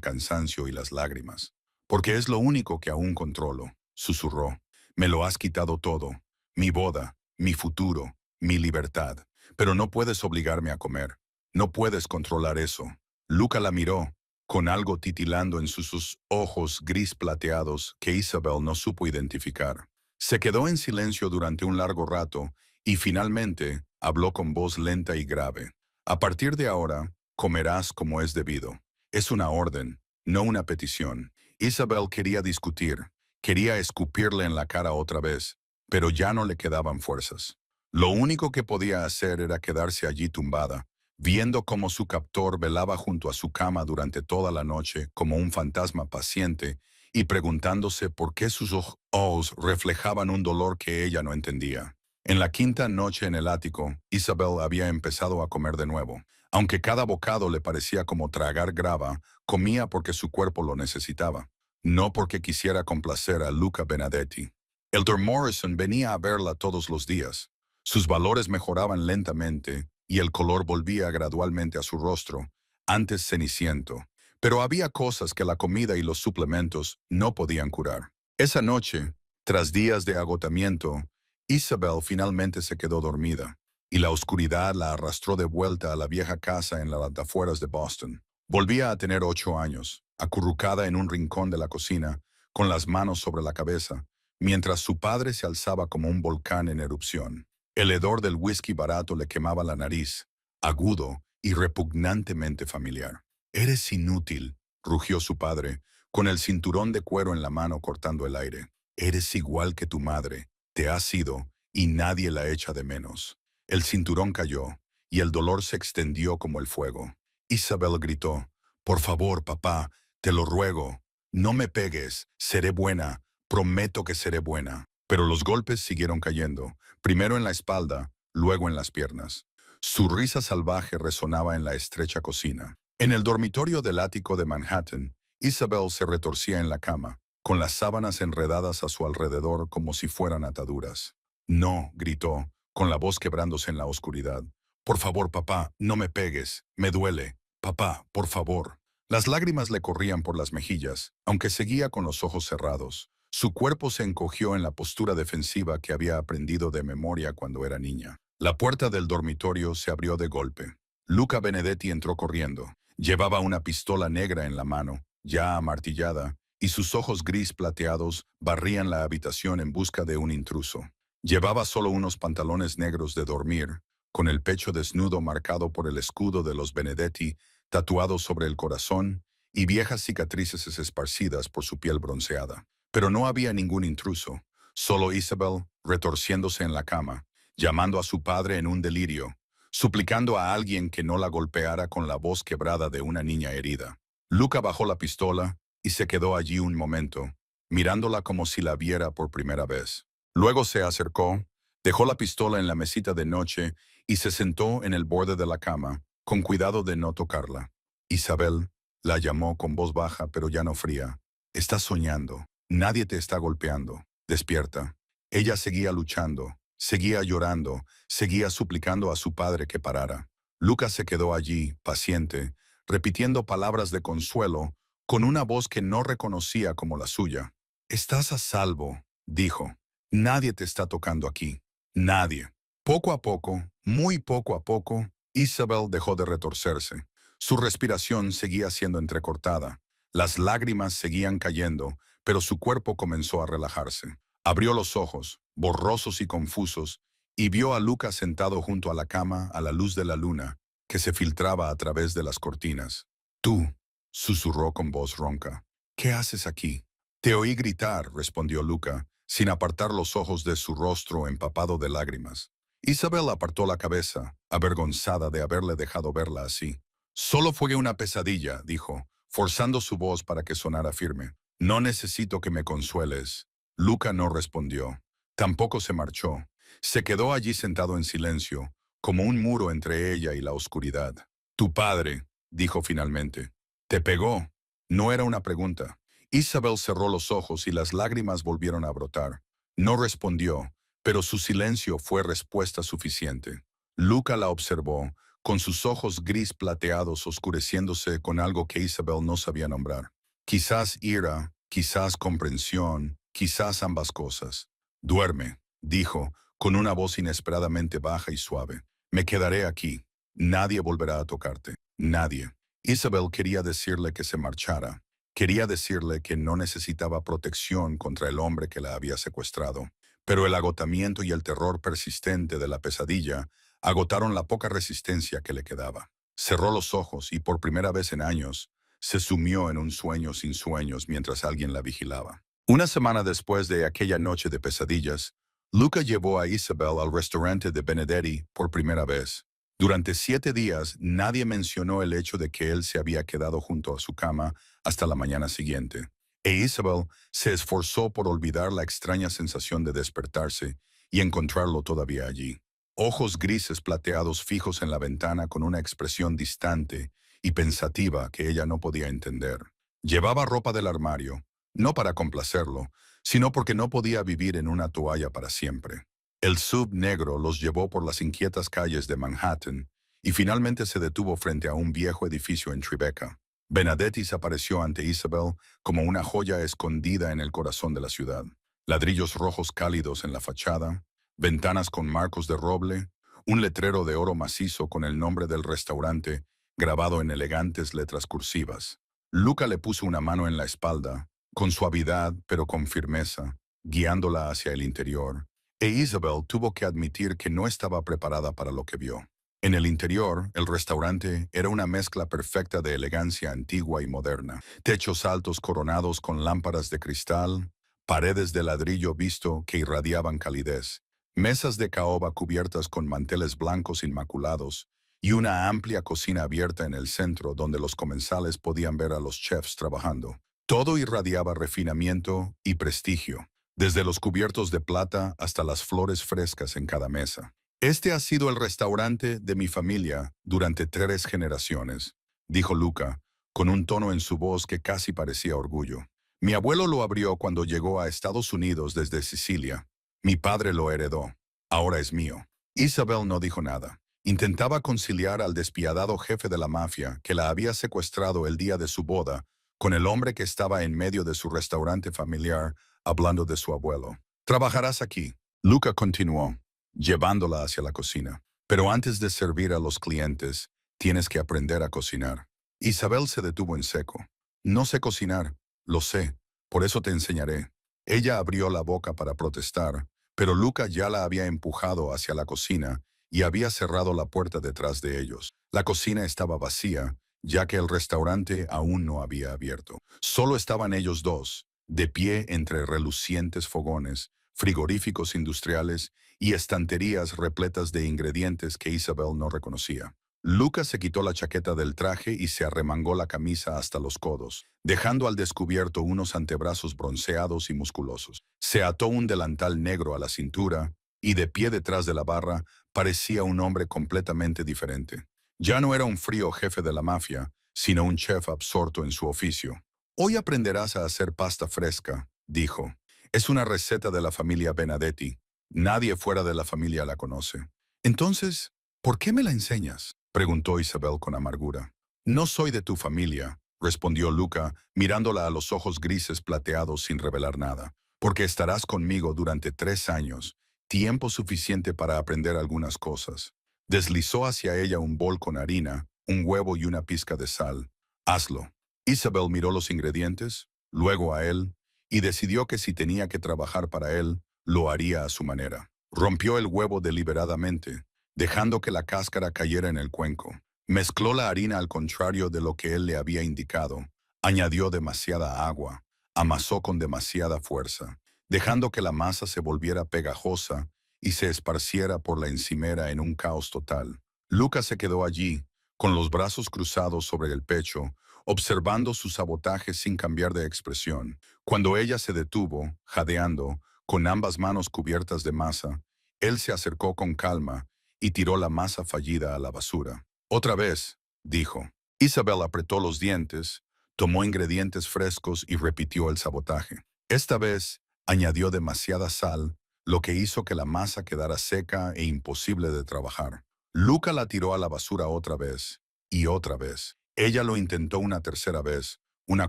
cansancio y las lágrimas. Porque es lo único que aún controlo, susurró. Me lo has quitado todo. Mi boda, mi futuro, mi libertad. Pero no puedes obligarme a comer. No puedes controlar eso. Luca la miró, con algo titilando en sus ojos gris plateados que Isabel no supo identificar. Se quedó en silencio durante un largo rato y finalmente habló con voz lenta y grave. A partir de ahora, comerás como es debido. Es una orden, no una petición. Isabel quería discutir, quería escupirle en la cara otra vez, pero ya no le quedaban fuerzas. Lo único que podía hacer era quedarse allí tumbada, viendo cómo su captor velaba junto a su cama durante toda la noche como un fantasma paciente y preguntándose por qué sus ojos reflejaban un dolor que ella no entendía. En la quinta noche en el ático, Isabel había empezado a comer de nuevo. Aunque cada bocado le parecía como tragar grava, comía porque su cuerpo lo necesitaba, no porque quisiera complacer a Luca Benedetti. Elder Morrison venía a verla todos los días. Sus valores mejoraban lentamente y el color volvía gradualmente a su rostro, antes ceniciento. Pero había cosas que la comida y los suplementos no podían curar. Esa noche, tras días de agotamiento, Isabel finalmente se quedó dormida, y la oscuridad la arrastró de vuelta a la vieja casa en las afueras de Boston. Volvía a tener 8 años, acurrucada en un rincón de la cocina, con las manos sobre la cabeza, mientras su padre se alzaba como un volcán en erupción. El hedor del whisky barato le quemaba la nariz, agudo y repugnantemente familiar. «Eres inútil», rugió su padre, con el cinturón de cuero en la mano cortando el aire. «Eres igual que tu madre, te has ido y nadie la echa de menos». El cinturón cayó y el dolor se extendió como el fuego. Isabel gritó: «Por favor, papá, te lo ruego, no me pegues, seré buena, prometo que seré buena». Pero los golpes siguieron cayendo, primero en la espalda, luego en las piernas. Su risa salvaje resonaba en la estrecha cocina. En el dormitorio del ático de Manhattan, Isabel se retorcía en la cama, con las sábanas enredadas a su alrededor como si fueran ataduras. «No», gritó, con la voz quebrándose en la oscuridad. «Por favor, papá, no me pegues, me duele. Papá, por favor». Las lágrimas le corrían por las mejillas, aunque seguía con los ojos cerrados. Su cuerpo se encogió en la postura defensiva que había aprendido de memoria cuando era niña. La puerta del dormitorio se abrió de golpe. Luca Benedetti entró corriendo. Llevaba una pistola negra en la mano, ya amartillada, y sus ojos gris plateados barrían la habitación en busca de un intruso. Llevaba solo unos pantalones negros de dormir, con el pecho desnudo marcado por el escudo de los Benedetti, tatuado sobre el corazón, y viejas cicatrices esparcidas por su piel bronceada. Pero no había ningún intruso, solo Isabel retorciéndose en la cama, llamando a su padre en un delirio, suplicando a alguien que no la golpeara con la voz quebrada de una niña herida. Luca bajó la pistola y se quedó allí un momento, mirándola como si la viera por primera vez. Luego se acercó, dejó la pistola en la mesita de noche y se sentó en el borde de la cama, con cuidado de no tocarla. «Isabel», la llamó con voz baja pero ya no fría. «Estás soñando. Nadie te está golpeando. Despierta». Ella seguía luchando, seguía llorando, seguía suplicando a su padre que parara. Lucas se quedó allí, paciente, repitiendo palabras de consuelo, con una voz que no reconocía como la suya. «Estás a salvo», dijo. «Nadie te está tocando aquí. Nadie». Poco a poco, muy poco a poco, Isabel dejó de retorcerse. Su respiración seguía siendo entrecortada. Las lágrimas seguían cayendo, pero su cuerpo comenzó a relajarse. Abrió los ojos, borrosos y confusos, y vio a Lucas sentado junto a la cama a la luz de la luna, que se filtraba a través de las cortinas. «Tú», susurró con voz ronca, «¿qué haces aquí?» «Te oí gritar», respondió Luca, sin apartar los ojos de su rostro empapado de lágrimas. Isabel apartó la cabeza, avergonzada de haberle dejado verla así. «Solo fue una pesadilla», dijo, forzando su voz para que sonara firme. «No necesito que me consueles». Luca no respondió. Tampoco se marchó. Se quedó allí sentado en silencio, como un muro entre ella y la oscuridad. «Tu padre», dijo finalmente, «te pegó». No era una pregunta. Isabel cerró los ojos y las lágrimas volvieron a brotar. No respondió, pero su silencio fue respuesta suficiente. Luca la observó, con sus ojos gris plateados oscureciéndose con algo que Isabel no sabía nombrar. Quizás ira, quizás comprensión, quizás ambas cosas. Duerme, dijo, con una voz inesperadamente baja y suave. Me quedaré aquí. Nadie volverá a tocarte. Nadie. Isabel quería decirle que se marchara. Quería decirle que no necesitaba protección contra el hombre que la había secuestrado. Pero el agotamiento y el terror persistente de la pesadilla agotaron la poca resistencia que le quedaba. Cerró los ojos y por primera vez en años se sumió en un sueño sin sueños mientras alguien la vigilaba. Una semana después de aquella noche de pesadillas, Luca llevó a Isabel al restaurante de Benedetti por primera vez. Durante 7 días nadie mencionó el hecho de que él se había quedado junto a su cama hasta la mañana siguiente. E Isabel se esforzó por olvidar la extraña sensación de despertarse y encontrarlo todavía allí. Ojos grises plateados fijos en la ventana con una expresión distante y pensativa que ella no podía entender. Llevaba ropa del armario, no para complacerlo, sino porque no podía vivir en una toalla para siempre. El sub negro los llevó por las inquietas calles de Manhattan y finalmente se detuvo frente a un viejo edificio en Tribeca. Benedetti apareció ante Isabel como una joya escondida en el corazón de la ciudad. Ladrillos rojos cálidos en la fachada, ventanas con marcos de roble, un letrero de oro macizo con el nombre del restaurante grabado en elegantes letras cursivas. Luca le puso una mano en la espalda, con suavidad pero con firmeza, guiándola hacia el interior, e Isabel tuvo que admitir que no estaba preparada para lo que vio. En el interior, el restaurante era una mezcla perfecta de elegancia antigua y moderna. Techos altos coronados con lámparas de cristal, paredes de ladrillo visto que irradiaban calidez, mesas de caoba cubiertas con manteles blancos inmaculados y una amplia cocina abierta en el centro donde los comensales podían ver a los chefs trabajando. Todo irradiaba refinamiento y prestigio, desde los cubiertos de plata hasta las flores frescas en cada mesa. Este ha sido el restaurante de mi familia durante 3 generaciones, dijo Luca, con un tono en su voz que casi parecía orgullo. Mi abuelo lo abrió cuando llegó a Estados Unidos desde Sicilia. Mi padre lo heredó. Ahora es mío. Isabel no dijo nada. Intentaba conciliar al despiadado jefe de la mafia que la había secuestrado el día de su boda con el hombre que estaba en medio de su restaurante familiar hablando de su abuelo. Trabajarás aquí. Luca continuó, llevándola hacia la cocina. Pero antes de servir a los clientes, tienes que aprender a cocinar. Isabel se detuvo en seco. No sé cocinar, lo sé, por eso te enseñaré. Ella abrió la boca para protestar, pero Luca ya la había empujado hacia la cocina y había cerrado la puerta detrás de ellos. La cocina estaba vacía, ya que el restaurante aún no había abierto. Solo estaban ellos dos, de pie entre relucientes fogones, frigoríficos industriales y estanterías repletas de ingredientes que Isabel no reconocía. Lucas se quitó la chaqueta del traje y se arremangó la camisa hasta los codos, dejando al descubierto unos antebrazos bronceados y musculosos. Se ató un delantal negro a la cintura y de pie detrás de la barra parecía un hombre completamente diferente. Ya no era un frío jefe de la mafia, sino un chef absorto en su oficio. Hoy aprenderás a hacer pasta fresca, dijo. Es una receta de la familia Benedetti. Nadie fuera de la familia la conoce. Entonces, ¿por qué me la enseñas?, preguntó Isabel con amargura. No soy de tu familia, respondió Luca, mirándola a los ojos grises plateados sin revelar nada. Porque estarás conmigo durante 3 años, tiempo suficiente para aprender algunas cosas. Deslizó hacia ella un bol con harina, un huevo y una pizca de sal. Hazlo. Isabel miró los ingredientes, luego a él, y decidió que si tenía que trabajar para él, lo haría a su manera. Rompió el huevo deliberadamente, dejando que la cáscara cayera en el cuenco. Mezcló la harina al contrario de lo que él le había indicado. Añadió demasiada agua. Amasó con demasiada fuerza, dejando que la masa se volviera pegajosa y se esparciera por la encimera en un caos total. Lucas se quedó allí, con los brazos cruzados sobre el pecho, observando su sabotaje sin cambiar de expresión. Cuando ella se detuvo, jadeando, con ambas manos cubiertas de masa, él se acercó con calma y tiró la masa fallida a la basura. Otra vez, dijo. Isabel apretó los dientes, tomó ingredientes frescos y repitió el sabotaje. Esta vez, añadió demasiada sal, lo que hizo que la masa quedara seca e imposible de trabajar. Luca la tiró a la basura otra vez y otra vez. Ella lo intentó una tercera vez, una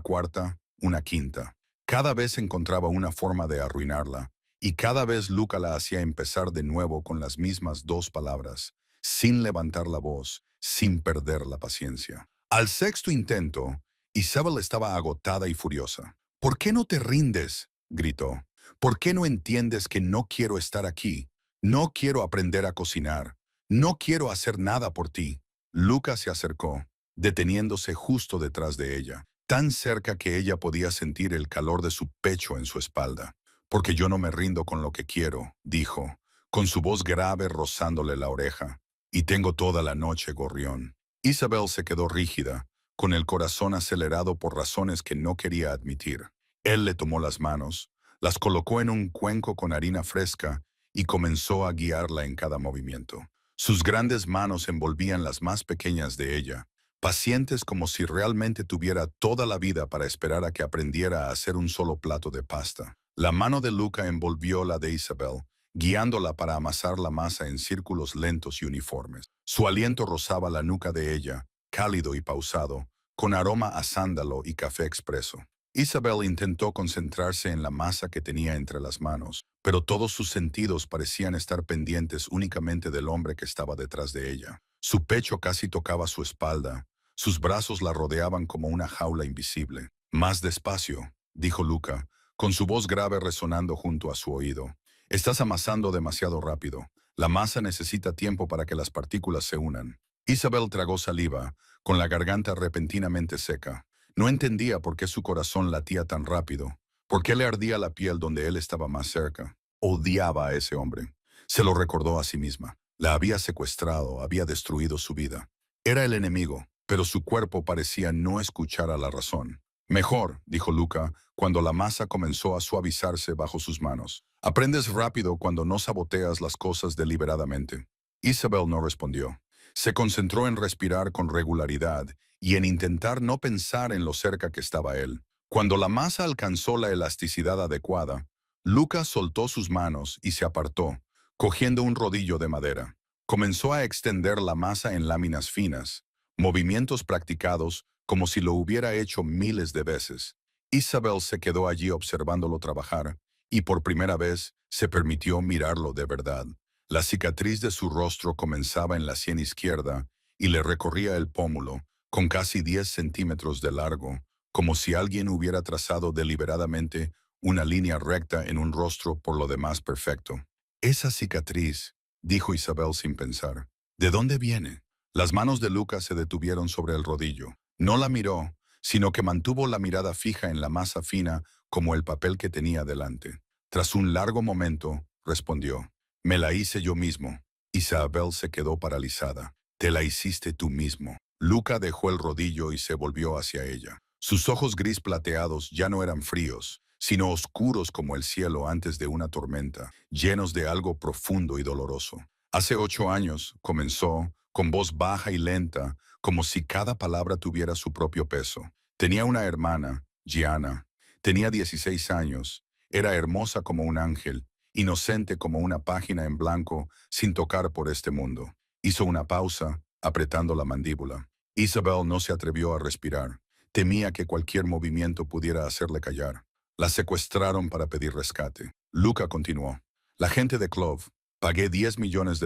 cuarta, una quinta. Cada vez encontraba una forma de arruinarla, y cada vez Luca la hacía empezar de nuevo con las mismas dos palabras, sin levantar la voz, sin perder la paciencia. Al sexto intento, Isabel estaba agotada y furiosa. ¿Por qué no te rindes?, gritó. ¿Por qué no entiendes que no quiero estar aquí? No quiero aprender a cocinar. No quiero hacer nada por ti. Luca se acercó, deteniéndose justo detrás de ella, tan cerca que ella podía sentir el calor de su pecho en su espalda. Porque yo no me rindo con lo que quiero, dijo, con su voz grave rozándole la oreja. Y tengo toda la noche, gorrión. Isabel se quedó rígida, con el corazón acelerado por razones que no quería admitir. Él le tomó las manos, las colocó en un cuenco con harina fresca y comenzó a guiarla en cada movimiento. Sus grandes manos envolvían las más pequeñas de ella, pacientes como si realmente tuviera toda la vida para esperar a que aprendiera a hacer un solo plato de pasta. La mano de Luca envolvió la de Isabel, guiándola para amasar la masa en círculos lentos y uniformes. Su aliento rozaba la nuca de ella, cálido y pausado, con aroma a sándalo y café expreso. Isabel intentó concentrarse en la masa que tenía entre las manos, pero todos sus sentidos parecían estar pendientes únicamente del hombre que estaba detrás de ella. Su pecho casi tocaba su espalda, sus brazos la rodeaban como una jaula invisible. Más despacio, dijo Luca, con su voz grave resonando junto a su oído. Estás amasando demasiado rápido. La masa necesita tiempo para que las partículas se unan. Isabel tragó saliva, con la garganta repentinamente seca. No entendía por qué su corazón latía tan rápido, por qué le ardía la piel donde él estaba más cerca. Odiaba a ese hombre. Se lo recordó a sí misma. La había secuestrado, había destruido su vida. Era el enemigo, pero su cuerpo parecía no escuchar a la razón. Mejor, dijo Luca, cuando la masa comenzó a suavizarse bajo sus manos. Aprendes rápido cuando no saboteas las cosas deliberadamente. Isabel no respondió. Se concentró en respirar con regularidad y en intentar no pensar en lo cerca que estaba él. Cuando la masa alcanzó la elasticidad adecuada, Luca soltó sus manos y se apartó, cogiendo un rodillo de madera. Comenzó a extender la masa en láminas finas, movimientos practicados como si lo hubiera hecho miles de veces. Isabel se quedó allí observándolo trabajar, y por primera vez se permitió mirarlo de verdad. La cicatriz de su rostro comenzaba en la sien izquierda y le recorría el pómulo, con casi 10 centímetros de largo, como si alguien hubiera trazado deliberadamente una línea recta en un rostro por lo demás perfecto. Esa cicatriz, dijo Isabel sin pensar. ¿De dónde viene? Las manos de Lucas se detuvieron sobre el rodillo. No la miró, sino que mantuvo la mirada fija en la masa fina como el papel que tenía delante. Tras un largo momento, respondió. Me la hice yo mismo. Isabel se quedó paralizada. Te la hiciste tú mismo. Luca dejó el rodillo y se volvió hacia ella. Sus ojos gris plateados ya no eran fríos, sino oscuros como el cielo antes de una tormenta, llenos de algo profundo y doloroso. Hace 8 años, comenzó, con voz baja y lenta, como si cada palabra tuviera su propio peso. Tenía una hermana, Gianna. Tenía 16 años. Era hermosa como un ángel, inocente como una página en blanco, sin tocar por este mundo. Hizo una pausa, apretando la mandíbula. Isabel no se atrevió a respirar. Temía que cualquier movimiento pudiera hacerle callar. La secuestraron para pedir rescate. Luca continuó. La gente de Clove. Pagué $10 millones.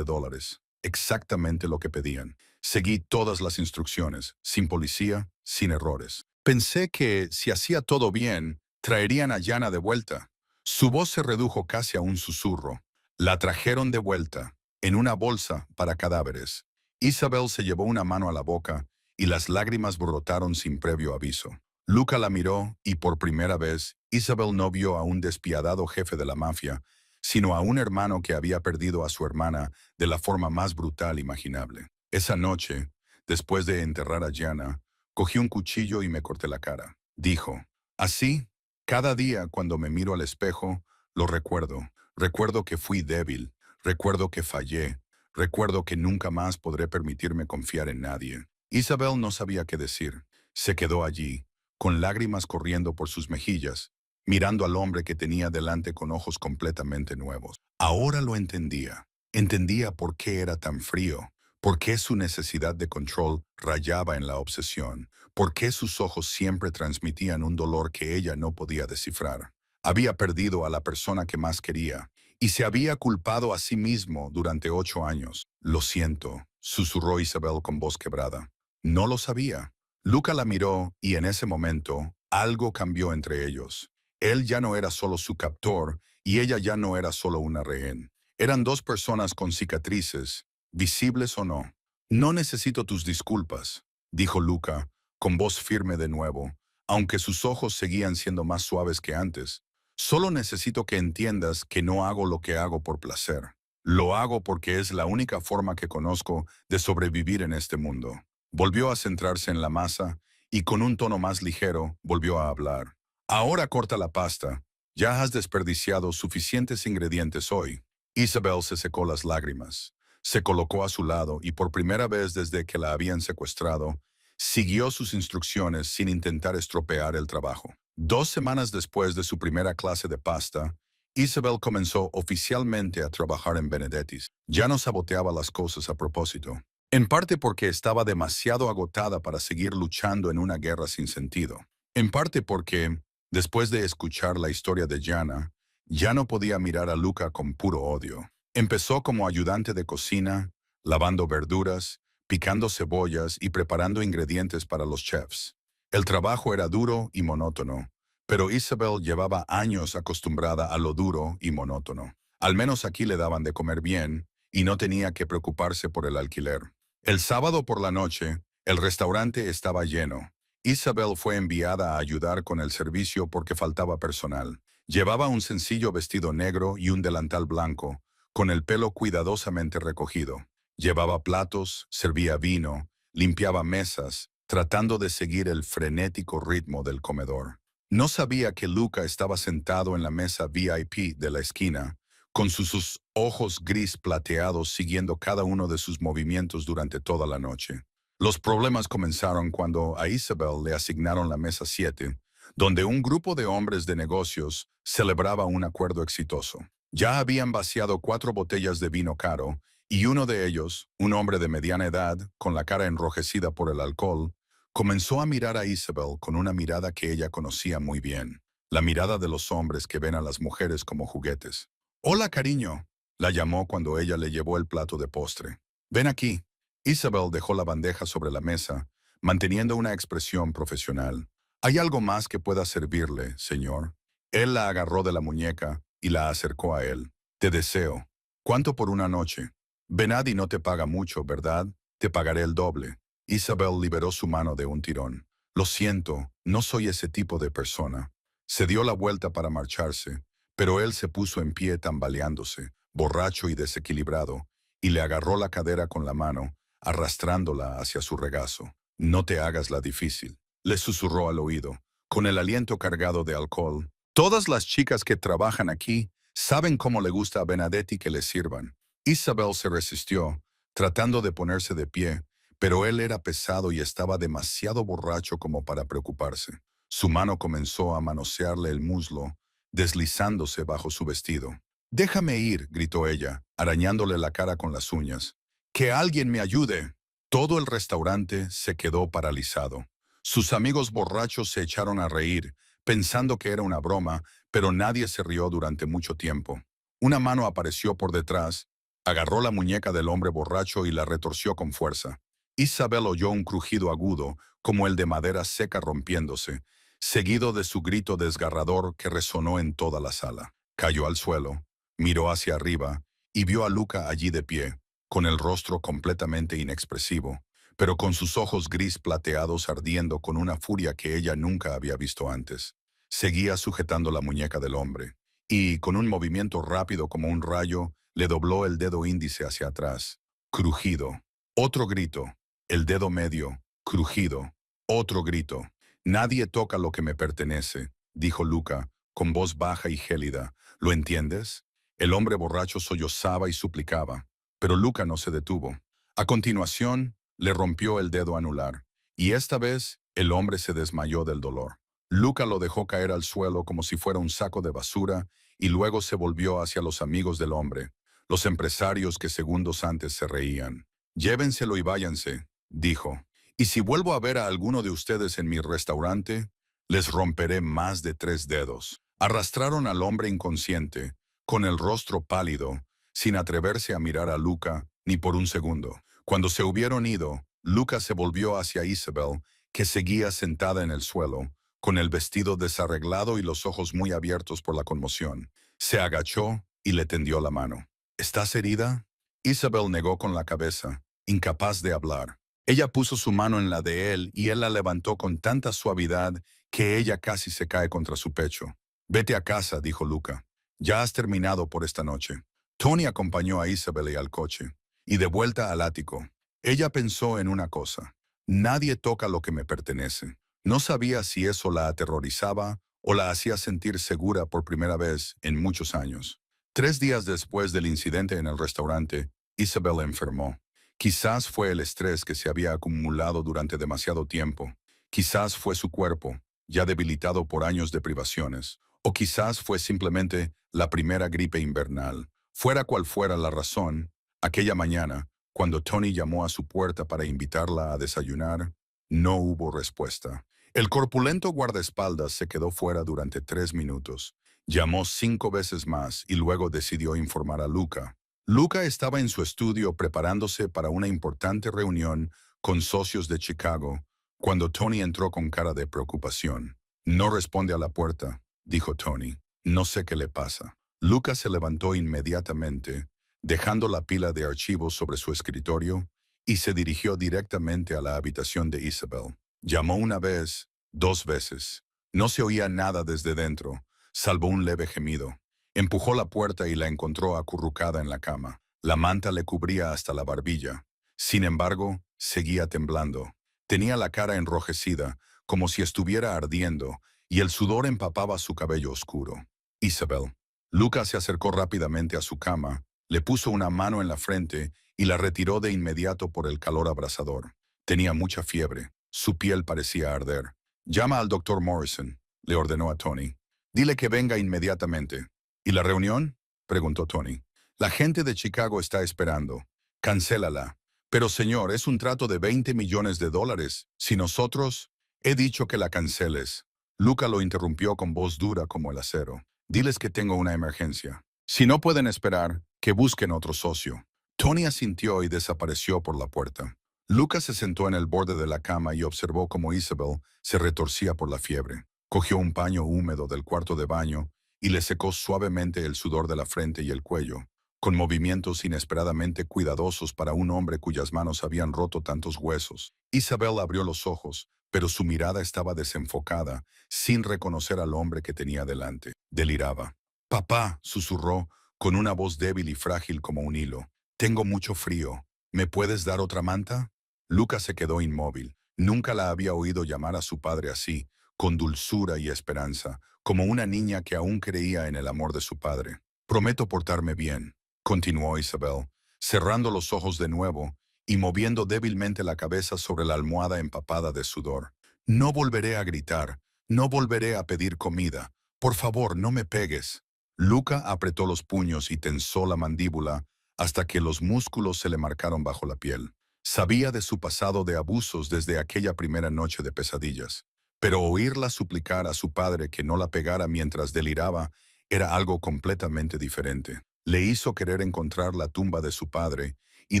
Exactamente lo que pedían. Seguí todas las instrucciones, sin policía, sin errores. Pensé que, si hacía todo bien, traerían a Yana de vuelta. Su voz se redujo casi a un susurro. La trajeron de vuelta, en una bolsa para cadáveres. Isabel se llevó una mano a la boca y las lágrimas brotaron sin previo aviso. Luca la miró y por primera vez Isabel no vio a un despiadado jefe de la mafia, sino a un hermano que había perdido a su hermana de la forma más brutal imaginable. Esa noche, después de enterrar a Gianna, cogí un cuchillo y me corté la cara. Dijo, así, cada día cuando me miro al espejo, lo recuerdo. Recuerdo que fui débil, recuerdo que fallé, recuerdo que nunca más podré permitirme confiar en nadie. Isabel no sabía qué decir. Se quedó allí, con lágrimas corriendo por sus mejillas, mirando al hombre que tenía delante con ojos completamente nuevos. Ahora lo entendía. Entendía por qué era tan frío, ¿Por qué su necesidad de control rayaba en la obsesión? ¿Por qué sus ojos siempre transmitían un dolor que ella no podía descifrar? Había perdido a la persona que más quería y se había culpado a sí mismo durante 8 años. Lo siento, susurró Isabel con voz quebrada. No lo sabía. Luca la miró y en ese momento algo cambió entre ellos. Él ya no era solo su captor y ella ya no era solo una rehén. Eran dos personas con cicatrices, visibles o no. No necesito tus disculpas, dijo Luca, con voz firme de nuevo, aunque sus ojos seguían siendo más suaves que antes. Solo necesito que entiendas que no hago lo que hago por placer. Lo hago porque es la única forma que conozco de sobrevivir en este mundo. Volvió a centrarse en la masa y con un tono más ligero volvió a hablar. Ahora corta la pasta. Ya has desperdiciado suficientes ingredientes hoy. Isabel se secó las lágrimas. Se colocó a su lado y por primera vez desde que la habían secuestrado, siguió sus instrucciones sin intentar estropear el trabajo. 2 semanas después de su primera clase de pasta, Isabel comenzó oficialmente a trabajar en Benedetti's. Ya no saboteaba las cosas a propósito. En parte porque estaba demasiado agotada para seguir luchando en una guerra sin sentido. En parte porque, después de escuchar la historia de Jana, ya no podía mirar a Luca con puro odio. Empezó como ayudante de cocina, lavando verduras, picando cebollas y preparando ingredientes para los chefs. El trabajo era duro y monótono, pero Isabel llevaba años acostumbrada a lo duro y monótono. Al menos aquí le daban de comer bien y no tenía que preocuparse por el alquiler. El sábado por la noche, el restaurante estaba lleno. Isabel fue enviada a ayudar con el servicio porque faltaba personal. Llevaba un sencillo vestido negro y un delantal blanco, con el pelo cuidadosamente recogido. Llevaba platos, servía vino, limpiaba mesas, tratando de seguir el frenético ritmo del comedor. No sabía que Luca estaba sentado en la mesa VIP de la esquina, con sus ojos gris plateados siguiendo cada uno de sus movimientos durante toda la noche. Los problemas comenzaron cuando a Isabel le asignaron la mesa 7, donde un grupo de hombres de negocios celebraba un acuerdo exitoso. Ya habían vaciado 4 botellas de vino caro, y uno de ellos, un hombre de mediana edad, con la cara enrojecida por el alcohol, comenzó a mirar a Isabel con una mirada que ella conocía muy bien, la mirada de los hombres que ven a las mujeres como juguetes. «Hola, cariño», la llamó cuando ella le llevó el plato de postre. «Ven aquí». Isabel dejó la bandeja sobre la mesa, manteniendo una expresión profesional. «¿Hay algo más que pueda servirle, señor?» Él la agarró de la muñeca y la acercó a él. «Te deseo. ¿Cuánto por una noche?» «Benadi no te paga mucho, ¿verdad? Te pagaré el doble». Isabel liberó su mano de un tirón. «Lo siento, no soy ese tipo de persona». Se dio la vuelta para marcharse, pero él se puso en pie tambaleándose, borracho y desequilibrado, y le agarró la cadera con la mano, arrastrándola hacia su regazo. «No te hagas la difícil», le susurró al oído, con el aliento cargado de alcohol. «Todas las chicas que trabajan aquí saben cómo le gusta a Benedetti que le sirvan». Isabel se resistió, tratando de ponerse de pie, pero él era pesado y estaba demasiado borracho como para preocuparse. Su mano comenzó a manosearle el muslo, deslizándose bajo su vestido. «Déjame ir», gritó ella, arañándole la cara con las uñas. «¡Que alguien me ayude!». Todo el restaurante se quedó paralizado. Sus amigos borrachos se echaron a reír, pensando que era una broma, pero nadie se rió durante mucho tiempo. Una mano apareció por detrás, agarró la muñeca del hombre borracho y la retorció con fuerza. Isabel oyó un crujido agudo, como el de madera seca rompiéndose, seguido de su grito desgarrador que resonó en toda la sala. Cayó al suelo, miró hacia arriba y vio a Luca allí de pie, con el rostro completamente inexpresivo, pero con sus ojos gris plateados ardiendo con una furia que ella nunca había visto antes. Seguía sujetando la muñeca del hombre, y, con un movimiento rápido como un rayo, le dobló el dedo índice hacia atrás. Crujido. Otro grito. El dedo medio. Crujido. Otro grito. «Nadie toca lo que me pertenece», dijo Luca, con voz baja y gélida. «¿Lo entiendes?». El hombre borracho sollozaba y suplicaba, pero Luca no se detuvo. A continuación, le rompió el dedo anular, y esta vez el hombre se desmayó del dolor. Luca lo dejó caer al suelo como si fuera un saco de basura y luego se volvió hacia los amigos del hombre, los empresarios que segundos antes se reían. Llévenselo y váyanse, dijo. Y si vuelvo a ver a alguno de ustedes en mi restaurante, les romperé más de 3 dedos. Arrastraron al hombre inconsciente, con el rostro pálido, sin atreverse a mirar a Luca ni por un segundo. Cuando se hubieron ido, Luca se volvió hacia Isabel, que seguía sentada en el suelo, con el vestido desarreglado y los ojos muy abiertos por la conmoción. Se agachó y le tendió la mano. ¿Estás herida? Isabel negó con la cabeza, incapaz de hablar. Ella puso su mano en la de él y él la levantó con tanta suavidad que ella casi se cae contra su pecho. Vete a casa, dijo Luca. Ya has terminado por esta noche. Tony acompañó a Isabel y al coche, y de vuelta al ático. Ella pensó en una cosa. Nadie toca lo que me pertenece. No sabía si eso la aterrorizaba o la hacía sentir segura por primera vez en muchos años. 3 días después del incidente en el restaurante, Isabel enfermó. Quizás fue el estrés que se había acumulado durante demasiado tiempo. Quizás fue su cuerpo, ya debilitado por años de privaciones. O quizás fue simplemente la primera gripe invernal. Fuera cual fuera la razón, aquella mañana, cuando Tony llamó a su puerta para invitarla a desayunar, no hubo respuesta. El corpulento guardaespaldas se quedó fuera durante 3 minutos. Llamó 5 veces más y luego decidió informar a Luca. Luca estaba en su estudio preparándose para una importante reunión con socios de Chicago, cuando Tony entró con cara de preocupación. No responde a la puerta, dijo Tony. No sé qué le pasa. Luca se levantó inmediatamente, dejando la pila de archivos sobre su escritorio, y se dirigió directamente a la habitación de Isabel. Llamó una vez, 2 veces. No se oía nada desde dentro, salvo un leve gemido. Empujó la puerta y la encontró acurrucada en la cama. La manta le cubría hasta la barbilla. Sin embargo, seguía temblando. Tenía la cara enrojecida, como si estuviera ardiendo, y el sudor empapaba su cabello oscuro. Isabel. Luca se acercó rápidamente a su cama, le puso una mano en la frente y la retiró de inmediato por el calor abrasador. Tenía mucha fiebre. Su piel parecía arder. Llama al doctor Morrison, le ordenó a Tony. Dile que venga inmediatamente. ¿Y la reunión? Preguntó Tony. La gente de Chicago está esperando. Cancélala. Pero señor, es un trato de 20 millones de dólares. Si nosotros... He dicho que la canceles. Luca lo interrumpió con voz dura como el acero. Diles que tengo una emergencia. Si no pueden esperar, que busquen otro socio. Tony asintió y desapareció por la puerta. Luca se sentó en el borde de la cama y observó cómo Isabel se retorcía por la fiebre. Cogió un paño húmedo del cuarto de baño y le secó suavemente el sudor de la frente y el cuello, con movimientos inesperadamente cuidadosos para un hombre cuyas manos habían roto tantos huesos. Isabel abrió los ojos, pero su mirada estaba desenfocada, sin reconocer al hombre que tenía delante. Deliraba. «Papá», susurró, con una voz débil y frágil como un hilo. «Tengo mucho frío. ¿Me puedes dar otra manta?» Lucas se quedó inmóvil. Nunca la había oído llamar a su padre así, con dulzura y esperanza, como una niña que aún creía en el amor de su padre. «Prometo portarme bien», continuó Isabel, cerrando los ojos de nuevo y moviendo débilmente la cabeza sobre la almohada empapada de sudor. «No volveré a gritar, no volveré a pedir comida. Por favor, no me pegues». Luca apretó los puños y tensó la mandíbula hasta que los músculos se le marcaron bajo la piel. Sabía de su pasado de abusos desde aquella primera noche de pesadillas, pero oírla suplicar a su padre que no la pegara mientras deliraba era algo completamente diferente. Le hizo querer encontrar la tumba de su padre y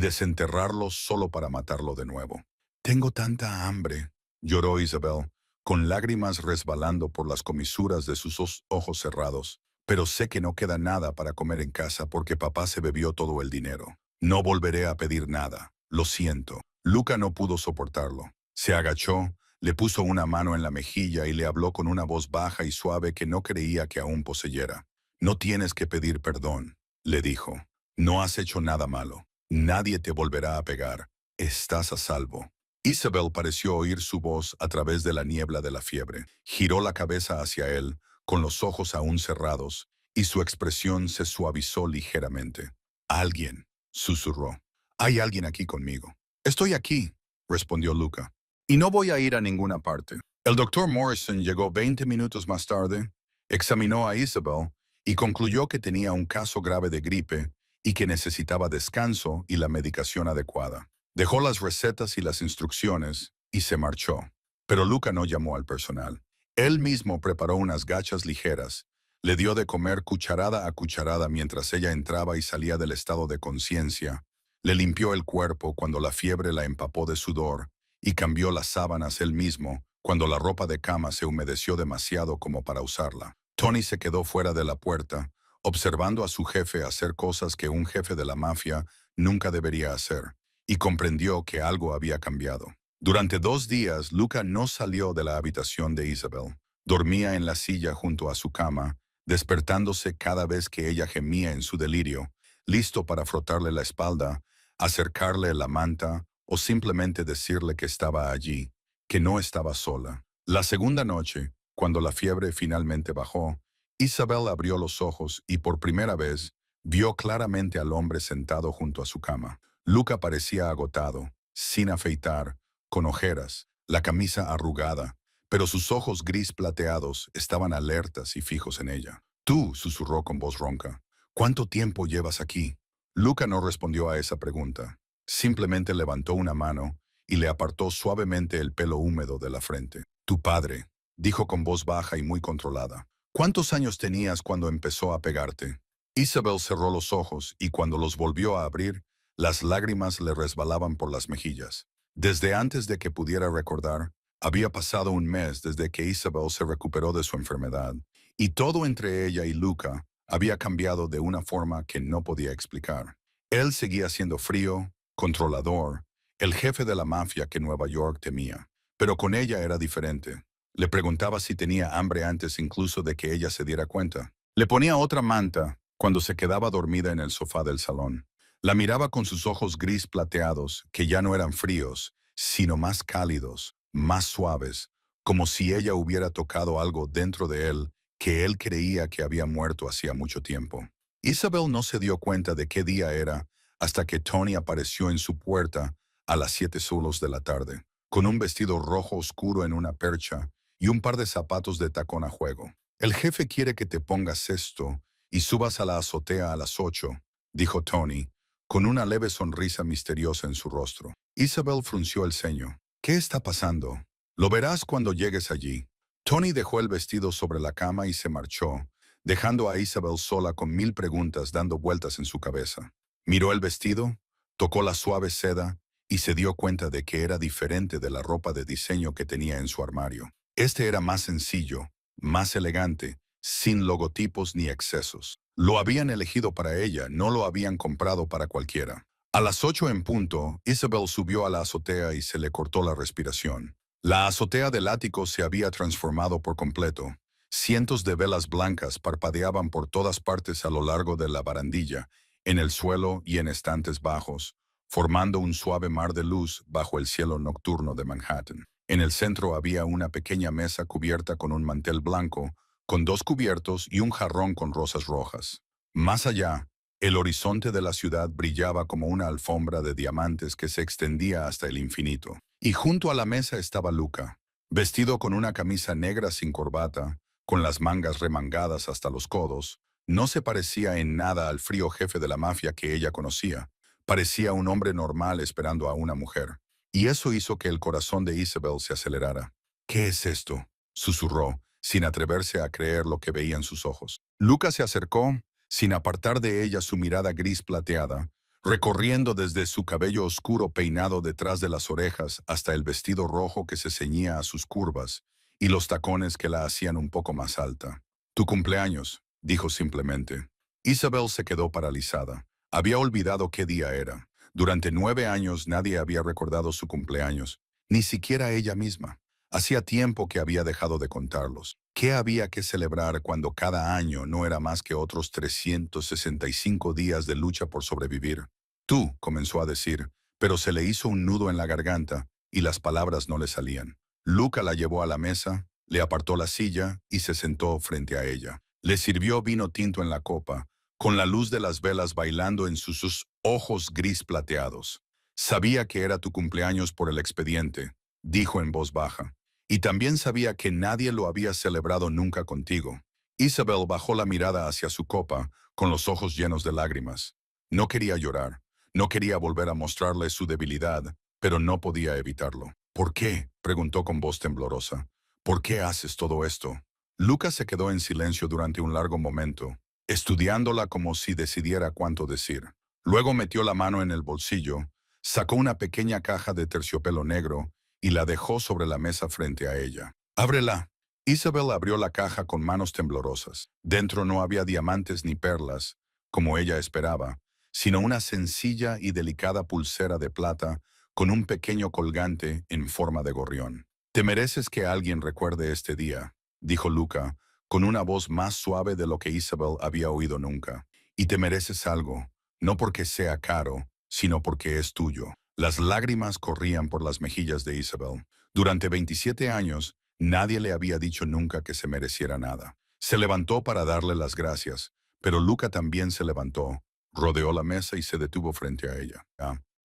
desenterrarlo solo para matarlo de nuevo. «Tengo tanta hambre», lloró Isabel, con lágrimas resbalando por las comisuras de sus ojos cerrados. «Pero sé que no queda nada para comer en casa porque papá se bebió todo el dinero. No volveré a pedir nada. Lo siento». Luca no pudo soportarlo. Se agachó, le puso una mano en la mejilla y le habló con una voz baja y suave que no creía que aún poseyera. «No tienes que pedir perdón», le dijo. «No has hecho nada malo. Nadie te volverá a pegar. Estás a salvo». Isabel pareció oír su voz a través de la niebla de la fiebre. Giró la cabeza hacia él, con los ojos aún cerrados, y su expresión se suavizó ligeramente. «Alguien», susurró. «Hay alguien aquí conmigo». «Estoy aquí», respondió Luca. «Y no voy a ir a ninguna parte». El doctor Morrison llegó 20 minutos más tarde, examinó a Isabel y concluyó que tenía un caso grave de gripe y que necesitaba descanso y la medicación adecuada. Dejó las recetas y las instrucciones y se marchó. Pero Luca no llamó al personal. Él mismo preparó unas gachas ligeras, le dio de comer cucharada a cucharada mientras ella entraba y salía del estado de conciencia, le limpió el cuerpo cuando la fiebre la empapó de sudor y cambió las sábanas él mismo cuando la ropa de cama se humedeció demasiado como para usarla. Tony se quedó fuera de la puerta, observando a su jefe hacer cosas que un jefe de la mafia nunca debería hacer, y comprendió que algo había cambiado. Durante 2 días, Luca no salió de la habitación de Isabel. Dormía en la silla junto a su cama, despertándose cada vez que ella gemía en su delirio, listo para frotarle la espalda, acercarle la manta o simplemente decirle que estaba allí, que no estaba sola. La segunda noche, cuando la fiebre finalmente bajó, Isabel abrió los ojos y por primera vez vio claramente al hombre sentado junto a su cama. Luca parecía agotado, sin afeitar, con ojeras, la camisa arrugada, pero sus ojos gris plateados estaban alertas y fijos en ella. Tú, susurró con voz ronca, ¿cuánto tiempo llevas aquí? Luca no respondió a esa pregunta. Simplemente levantó una mano y le apartó suavemente el pelo húmedo de la frente. Tu padre, dijo con voz baja y muy controlada. ¿Cuántos años tenías cuando empezó a pegarte? Isabel cerró los ojos y cuando los volvió a abrir, las lágrimas le resbalaban por las mejillas. Desde antes de que pudiera recordar, había pasado un mes desde que Isabel se recuperó de su enfermedad, y todo entre ella y Luca había cambiado de una forma que no podía explicar. Él seguía siendo frío, controlador, el jefe de la mafia que Nueva York temía, pero con ella era diferente. Le preguntaba si tenía hambre antes incluso de que ella se diera cuenta. Le ponía otra manta cuando se quedaba dormida en el sofá del salón. La miraba con sus ojos gris plateados, que ya no eran fríos, sino más cálidos, más suaves, como si ella hubiera tocado algo dentro de él que él creía que había muerto hacía mucho tiempo. Isabel no se dio cuenta de qué día era hasta que Tony apareció en su puerta a las 7 solos de la tarde, con un vestido rojo oscuro en una percha y un par de zapatos de tacón a juego. El jefe quiere que te pongas esto y subas a la azotea a las 8, dijo Tony, con una leve sonrisa misteriosa en su rostro. Isabel frunció el ceño. ¿Qué está pasando? Lo verás cuando llegues allí. Tony dejó el vestido sobre la cama y se marchó, dejando a Isabel sola con 1000 preguntas dando vueltas en su cabeza. Miró el vestido, tocó la suave seda y se dio cuenta de que era diferente de la ropa de diseño que tenía en su armario. Este era más sencillo, más elegante, sin logotipos ni excesos. Lo habían elegido para ella, no lo habían comprado para cualquiera. A las 8 en punto, Isabel subió a la azotea y se le cortó la respiración. La azotea del ático se había transformado por completo. Cientos de velas blancas parpadeaban por todas partes a lo largo de la barandilla, en el suelo y en estantes bajos, formando un suave mar de luz bajo el cielo nocturno de Manhattan. En el centro había una pequeña mesa cubierta con un mantel blanco, con 2 cubiertos y un jarrón con rosas rojas. Más allá, el horizonte de la ciudad brillaba como una alfombra de diamantes que se extendía hasta el infinito. Y junto a la mesa estaba Luca, vestido con una camisa negra sin corbata, con las mangas remangadas hasta los codos. No se parecía en nada al frío jefe de la mafia que ella conocía. Parecía un hombre normal esperando a una mujer. Y eso hizo que el corazón de Isabel se acelerara. ¿Qué es esto?, susurró, sin atreverse a creer lo que veía en sus ojos. Luca se acercó, sin apartar de ella su mirada gris plateada, recorriendo desde su cabello oscuro peinado detrás de las orejas hasta el vestido rojo que se ceñía a sus curvas y los tacones que la hacían un poco más alta. Tu cumpleaños, dijo simplemente. Isabel se quedó paralizada. Había olvidado qué día era. Durante 9 años nadie había recordado su cumpleaños, ni siquiera ella misma. Hacía tiempo que había dejado de contarlos. ¿Qué había que celebrar cuando cada año no era más que otros 365 días de lucha por sobrevivir? Tú, comenzó a decir, pero se le hizo un nudo en la garganta y las palabras no le salían. Luca la llevó a la mesa, le apartó la silla y se sentó frente a ella. Le sirvió vino tinto en la copa, con la luz de las velas bailando en sus ojos gris plateados. Sabía que era tu cumpleaños por el expediente, dijo en voz baja. Y también sabía que nadie lo había celebrado nunca contigo. Isabel bajó la mirada hacia su copa, con los ojos llenos de lágrimas. No quería llorar. No quería volver a mostrarle su debilidad, pero no podía evitarlo. ¿Por qué?, preguntó con voz temblorosa. ¿Por qué haces todo esto? Lucas se quedó en silencio durante un largo momento, estudiándola como si decidiera cuánto decir. Luego metió la mano en el bolsillo, sacó una pequeña caja de terciopelo negro y la dejó sobre la mesa frente a ella. «Ábrela». Isabel abrió la caja con manos temblorosas. Dentro no había diamantes ni perlas, como ella esperaba, sino una sencilla y delicada pulsera de plata con un pequeño colgante en forma de gorrión. «Te mereces que alguien recuerde este día», dijo Luca, con una voz más suave de lo que Isabel había oído nunca. «Y te mereces algo, no porque sea caro, sino porque es tuyo». Las lágrimas corrían por las mejillas de Isabel. Durante 27 años, nadie le había dicho nunca que se mereciera nada. Se levantó para darle las gracias, pero Luca también se levantó, rodeó la mesa y se detuvo frente a ella.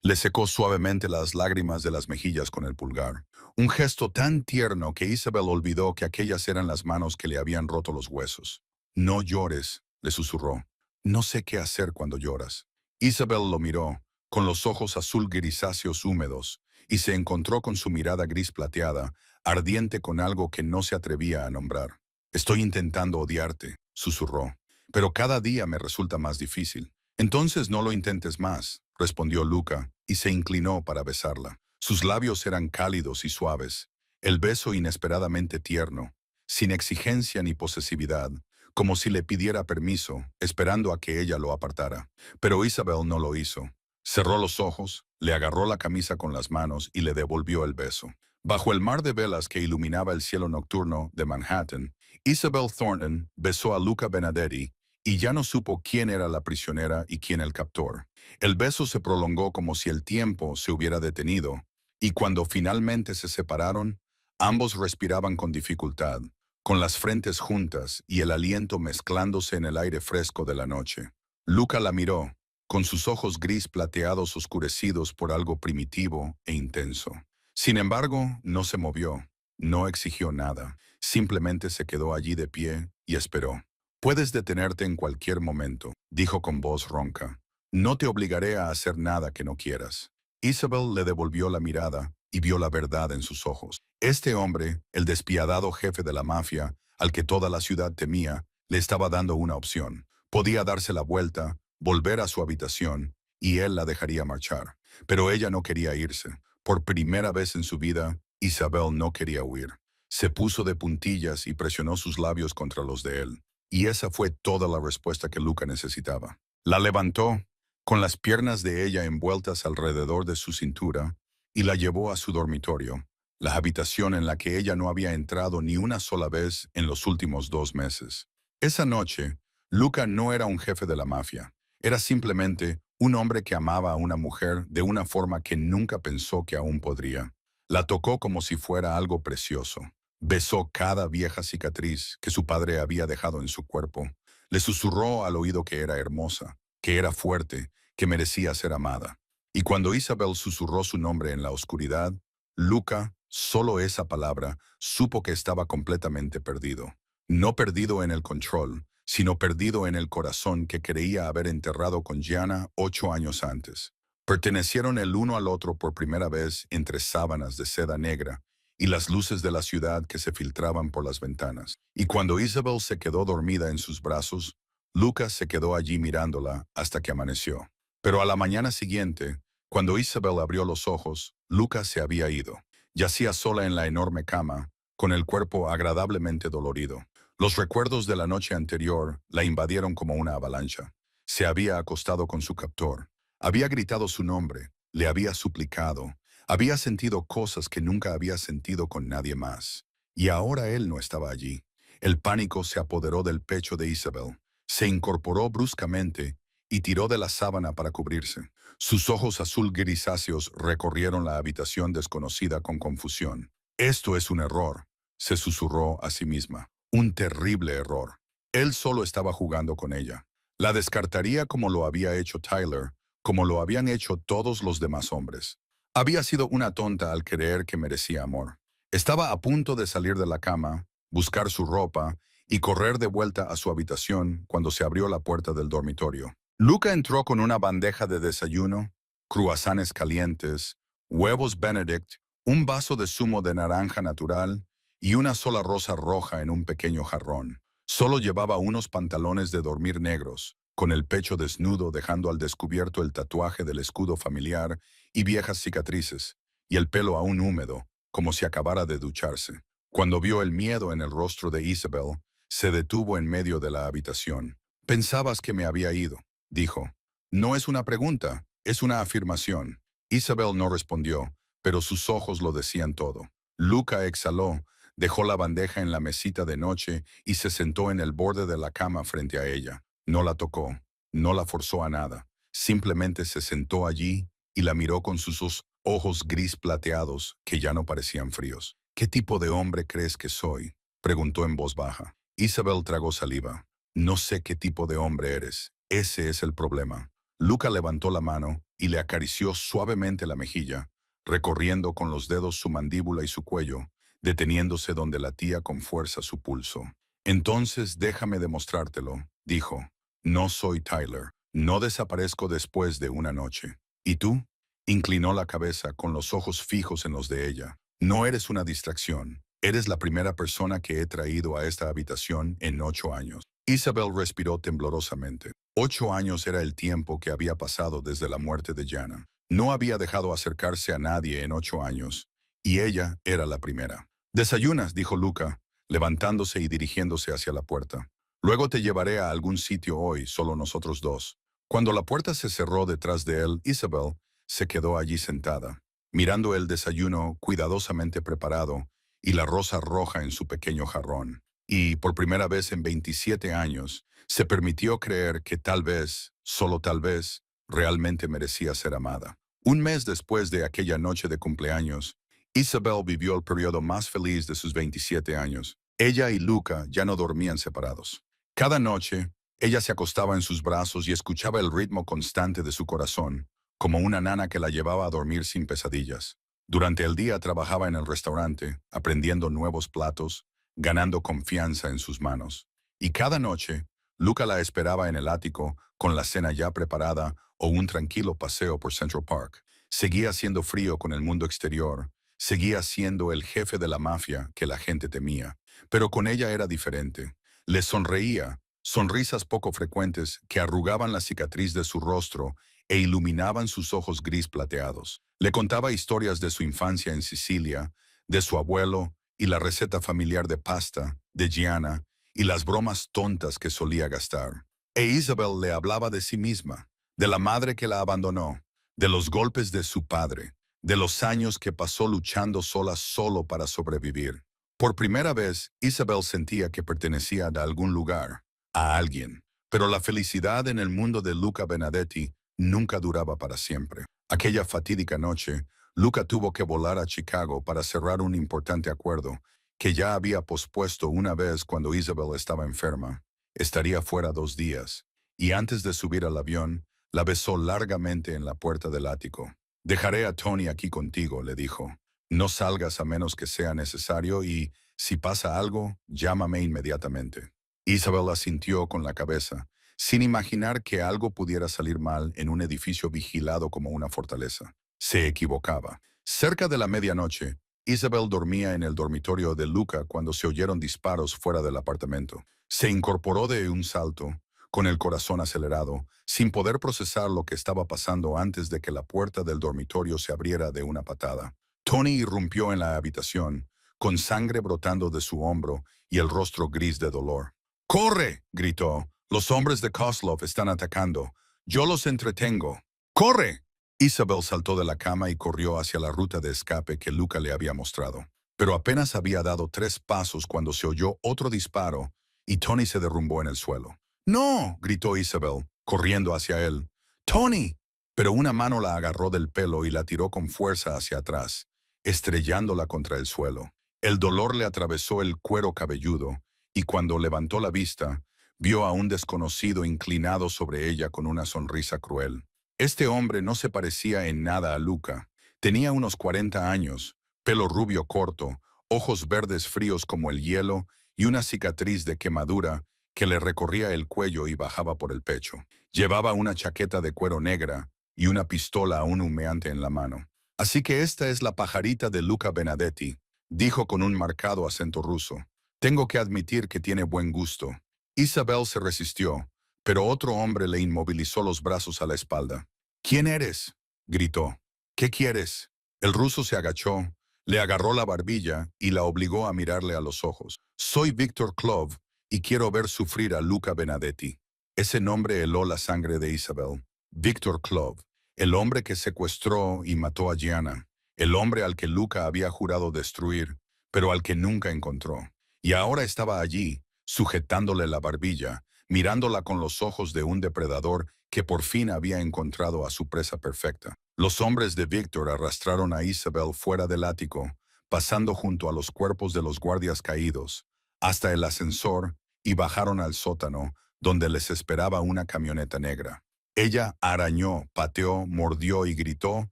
Le secó suavemente las lágrimas de las mejillas con el pulgar. Un gesto tan tierno que Isabel olvidó que aquellas eran las manos que le habían roto los huesos. «No llores», le susurró. «No sé qué hacer cuando lloras». Isabel lo miró, con los ojos azul grisáceos húmedos, y se encontró con su mirada gris plateada, ardiente con algo que no se atrevía a nombrar. «Estoy intentando odiarte», susurró, «pero cada día me resulta más difícil». «Entonces no lo intentes más», respondió Luca, y se inclinó para besarla. Sus labios eran cálidos y suaves, el beso inesperadamente tierno, sin exigencia ni posesividad, como si le pidiera permiso, esperando a que ella lo apartara. Pero Isabel no lo hizo. Cerró los ojos, le agarró la camisa con las manos y le devolvió el beso. Bajo el mar de velas que iluminaba el cielo nocturno de Manhattan, Isabel Thornton besó a Luca Benedetti y ya no supo quién era la prisionera y quién el captor. El beso se prolongó como si el tiempo se hubiera detenido, y cuando finalmente se separaron, ambos respiraban con dificultad, con las frentes juntas y el aliento mezclándose en el aire fresco de la noche. Luca la miró, con sus ojos gris plateados oscurecidos por algo primitivo e intenso. Sin embargo, no se movió, no exigió nada, simplemente se quedó allí de pie y esperó. «Puedes detenerte en cualquier momento», dijo con voz ronca. «No te obligaré a hacer nada que no quieras». Isabel le devolvió la mirada y vio la verdad en sus ojos. Este hombre, el despiadado jefe de la mafia, al que toda la ciudad temía, le estaba dando una opción. Podía darse la vuelta, volver a su habitación, y él la dejaría marchar. Pero ella no quería irse. Por primera vez en su vida, Isabel no quería huir. Se puso de puntillas y presionó sus labios contra los de él. Y esa fue toda la respuesta que Luca necesitaba. La levantó, con las piernas de ella envueltas alrededor de su cintura, y la llevó a su dormitorio, la habitación en la que ella no había entrado ni una sola vez en los últimos 2 meses. Esa noche, Luca no era un jefe de la mafia. Era simplemente un hombre que amaba a una mujer de una forma que nunca pensó que aún podría. La tocó como si fuera algo precioso. Besó cada vieja cicatriz que su padre había dejado en su cuerpo. Le susurró al oído que era hermosa, que era fuerte, que merecía ser amada. Y cuando Isabel susurró su nombre en la oscuridad, Luca, solo esa palabra, supo que estaba completamente perdido. No perdido en el control, sino perdido en el corazón que creía haber enterrado con Gianna 8 años antes. Pertenecieron el uno al otro por primera vez entre sábanas de seda negra y las luces de la ciudad que se filtraban por las ventanas. Y cuando Isabel se quedó dormida en sus brazos, Lucas se quedó allí mirándola hasta que amaneció. Pero a la mañana siguiente, cuando Isabel abrió los ojos, Lucas se había ido. Yacía sola en la enorme cama, con el cuerpo agradablemente dolorido. Los recuerdos de la noche anterior la invadieron como una avalancha. Se había acostado con su captor. Había gritado su nombre, le había suplicado. Había sentido cosas que nunca había sentido con nadie más. Y ahora él no estaba allí. El pánico se apoderó del pecho de Isabel. Se incorporó bruscamente y tiró de la sábana para cubrirse. Sus ojos azul grisáceos recorrieron la habitación desconocida con confusión. «Esto es un error», se susurró a sí misma. Un terrible error. Él solo estaba jugando con ella. La descartaría como lo había hecho Tyler, como lo habían hecho todos los demás hombres. Había sido una tonta al creer que merecía amor. Estaba a punto de salir de la cama, buscar su ropa y correr de vuelta a su habitación cuando se abrió la puerta del dormitorio. Luca entró con una bandeja de desayuno cruasanes calientes, huevos Benedict, un vaso de zumo de naranja natural y una sola rosa roja en un pequeño jarrón. Solo llevaba unos pantalones de dormir negros, con el pecho desnudo dejando al descubierto el tatuaje del escudo familiar y viejas cicatrices, y el pelo aún húmedo, como si acabara de ducharse. Cuando vio el miedo en el rostro de Isabel, se detuvo en medio de la habitación. «Pensabas que me había ido», dijo. «No es una pregunta, es una afirmación». Isabel no respondió, pero sus ojos lo decían todo. Luca exhaló, dejó la bandeja en la mesita de noche y se sentó en el borde de la cama frente a ella. No la tocó, no la forzó a nada. Simplemente se sentó allí y la miró con sus ojos gris plateados que ya no parecían fríos. «¿Qué tipo de hombre crees que soy?», preguntó en voz baja. Isabel tragó saliva. «No sé qué tipo de hombre eres. Ese es el problema». Luca levantó la mano y le acarició suavemente la mejilla, recorriendo con los dedos su mandíbula y su cuello, deteniéndose donde latía con fuerza su pulso. «Entonces déjame demostrártelo», dijo. «No soy Tyler. No desaparezco después de una noche. ¿Y tú?». Inclinó la cabeza con los ojos fijos en los de ella. «No eres una distracción. Eres la primera persona que he traído a esta habitación en 8 años». Isabel respiró temblorosamente. 8 años era el tiempo que había pasado desde la muerte de Jana. No había dejado acercarse a nadie en 8 años, y ella era la primera. «Desayunas», dijo Luca, levantándose y dirigiéndose hacia la puerta. «Luego te llevaré a algún sitio hoy, solo nosotros dos». Cuando la puerta se cerró detrás de él, Isabel se quedó allí sentada, mirando el desayuno cuidadosamente preparado y la rosa roja en su pequeño jarrón. Y, por primera vez en 27 años, se permitió creer que tal vez, solo tal vez, realmente merecía ser amada. Un mes después de aquella noche de cumpleaños, Isabel vivió el periodo más feliz de sus 27 años. Ella y Luca ya no dormían separados. Cada noche, ella se acostaba en sus brazos y escuchaba el ritmo constante de su corazón, como una nana que la llevaba a dormir sin pesadillas. Durante el día trabajaba en el restaurante, aprendiendo nuevos platos, ganando confianza en sus manos. Y cada noche, Luca la esperaba en el ático, con la cena ya preparada o un tranquilo paseo por Central Park. Seguía haciendo frío con el mundo exterior, seguía siendo el jefe de la mafia que la gente temía, pero con ella era diferente. Le sonreía, sonrisas poco frecuentes que arrugaban la cicatriz de su rostro e iluminaban sus ojos gris plateados. Le contaba historias de su infancia en Sicilia, de su abuelo y la receta familiar de pasta, de Gianna, y las bromas tontas que solía gastar. E Isabel le hablaba de sí misma, de la madre que la abandonó, de los golpes de su padre, de los años que pasó luchando sola solo para sobrevivir. Por primera vez, Isabel sentía que pertenecía a algún lugar, a alguien. Pero la felicidad en el mundo de Luca Benedetti nunca duraba para siempre. Aquella fatídica noche, Luca tuvo que volar a Chicago para cerrar un importante acuerdo que ya había pospuesto una vez cuando Isabel estaba enferma. Estaría fuera 2 días, y antes de subir al avión, la besó largamente en la puerta del ático. «Dejaré a Tony aquí contigo», le dijo. «No salgas a menos que sea necesario y, si pasa algo, llámame inmediatamente». Isabel asintió con la cabeza, sin imaginar que algo pudiera salir mal en un edificio vigilado como una fortaleza. Se equivocaba. Cerca de la medianoche, Isabel dormía en el dormitorio de Luca cuando se oyeron disparos fuera del apartamento. Se incorporó de un salto, con el corazón acelerado, sin poder procesar lo que estaba pasando antes de que la puerta del dormitorio se abriera de una patada. Tony irrumpió en la habitación, con sangre brotando de su hombro y el rostro gris de dolor. «¡Corre!», gritó. «Los hombres de Kozlov están atacando. Yo los entretengo. ¡Corre!». Isabel saltó de la cama y corrió hacia la ruta de escape que Luca le había mostrado. Pero apenas había dado 3 pasos cuando se oyó otro disparo y Tony se derrumbó en el suelo. «¡No!», gritó Isabel, corriendo hacia él. «¡Tony!». Pero una mano la agarró del pelo y la tiró con fuerza hacia atrás, estrellándola contra el suelo. El dolor le atravesó el cuero cabelludo y cuando levantó la vista, vio a un desconocido inclinado sobre ella con una sonrisa cruel. Este hombre no se parecía en nada a Luca. Tenía unos 40 años, pelo rubio corto, ojos verdes fríos como el hielo y una cicatriz de quemadura que le recorría el cuello y bajaba por el pecho. Llevaba una chaqueta de cuero negra y una pistola aún humeante en la mano. Así que esta es la pajarita de Luca Benedetti, dijo con un marcado acento ruso. Tengo que admitir que tiene buen gusto. Isabel se resistió, pero otro hombre le inmovilizó los brazos a la espalda. ¿Quién eres?, gritó. ¿Qué quieres? El ruso se agachó, le agarró la barbilla y la obligó a mirarle a los ojos. Soy Víctor Klov y quiero ver sufrir a Luca Benedetti. Ese nombre heló la sangre de Isabel. Víctor Klov, el hombre que secuestró y mató a Gianna, el hombre al que Luca había jurado destruir, pero al que nunca encontró. Y ahora estaba allí, sujetándole la barbilla, mirándola con los ojos de un depredador que por fin había encontrado a su presa perfecta. Los hombres de Víctor arrastraron a Isabel fuera del ático, pasando junto a los cuerpos de los guardias caídos, hasta el ascensor y bajaron al sótano, donde les esperaba una camioneta negra. Ella arañó, pateó, mordió y gritó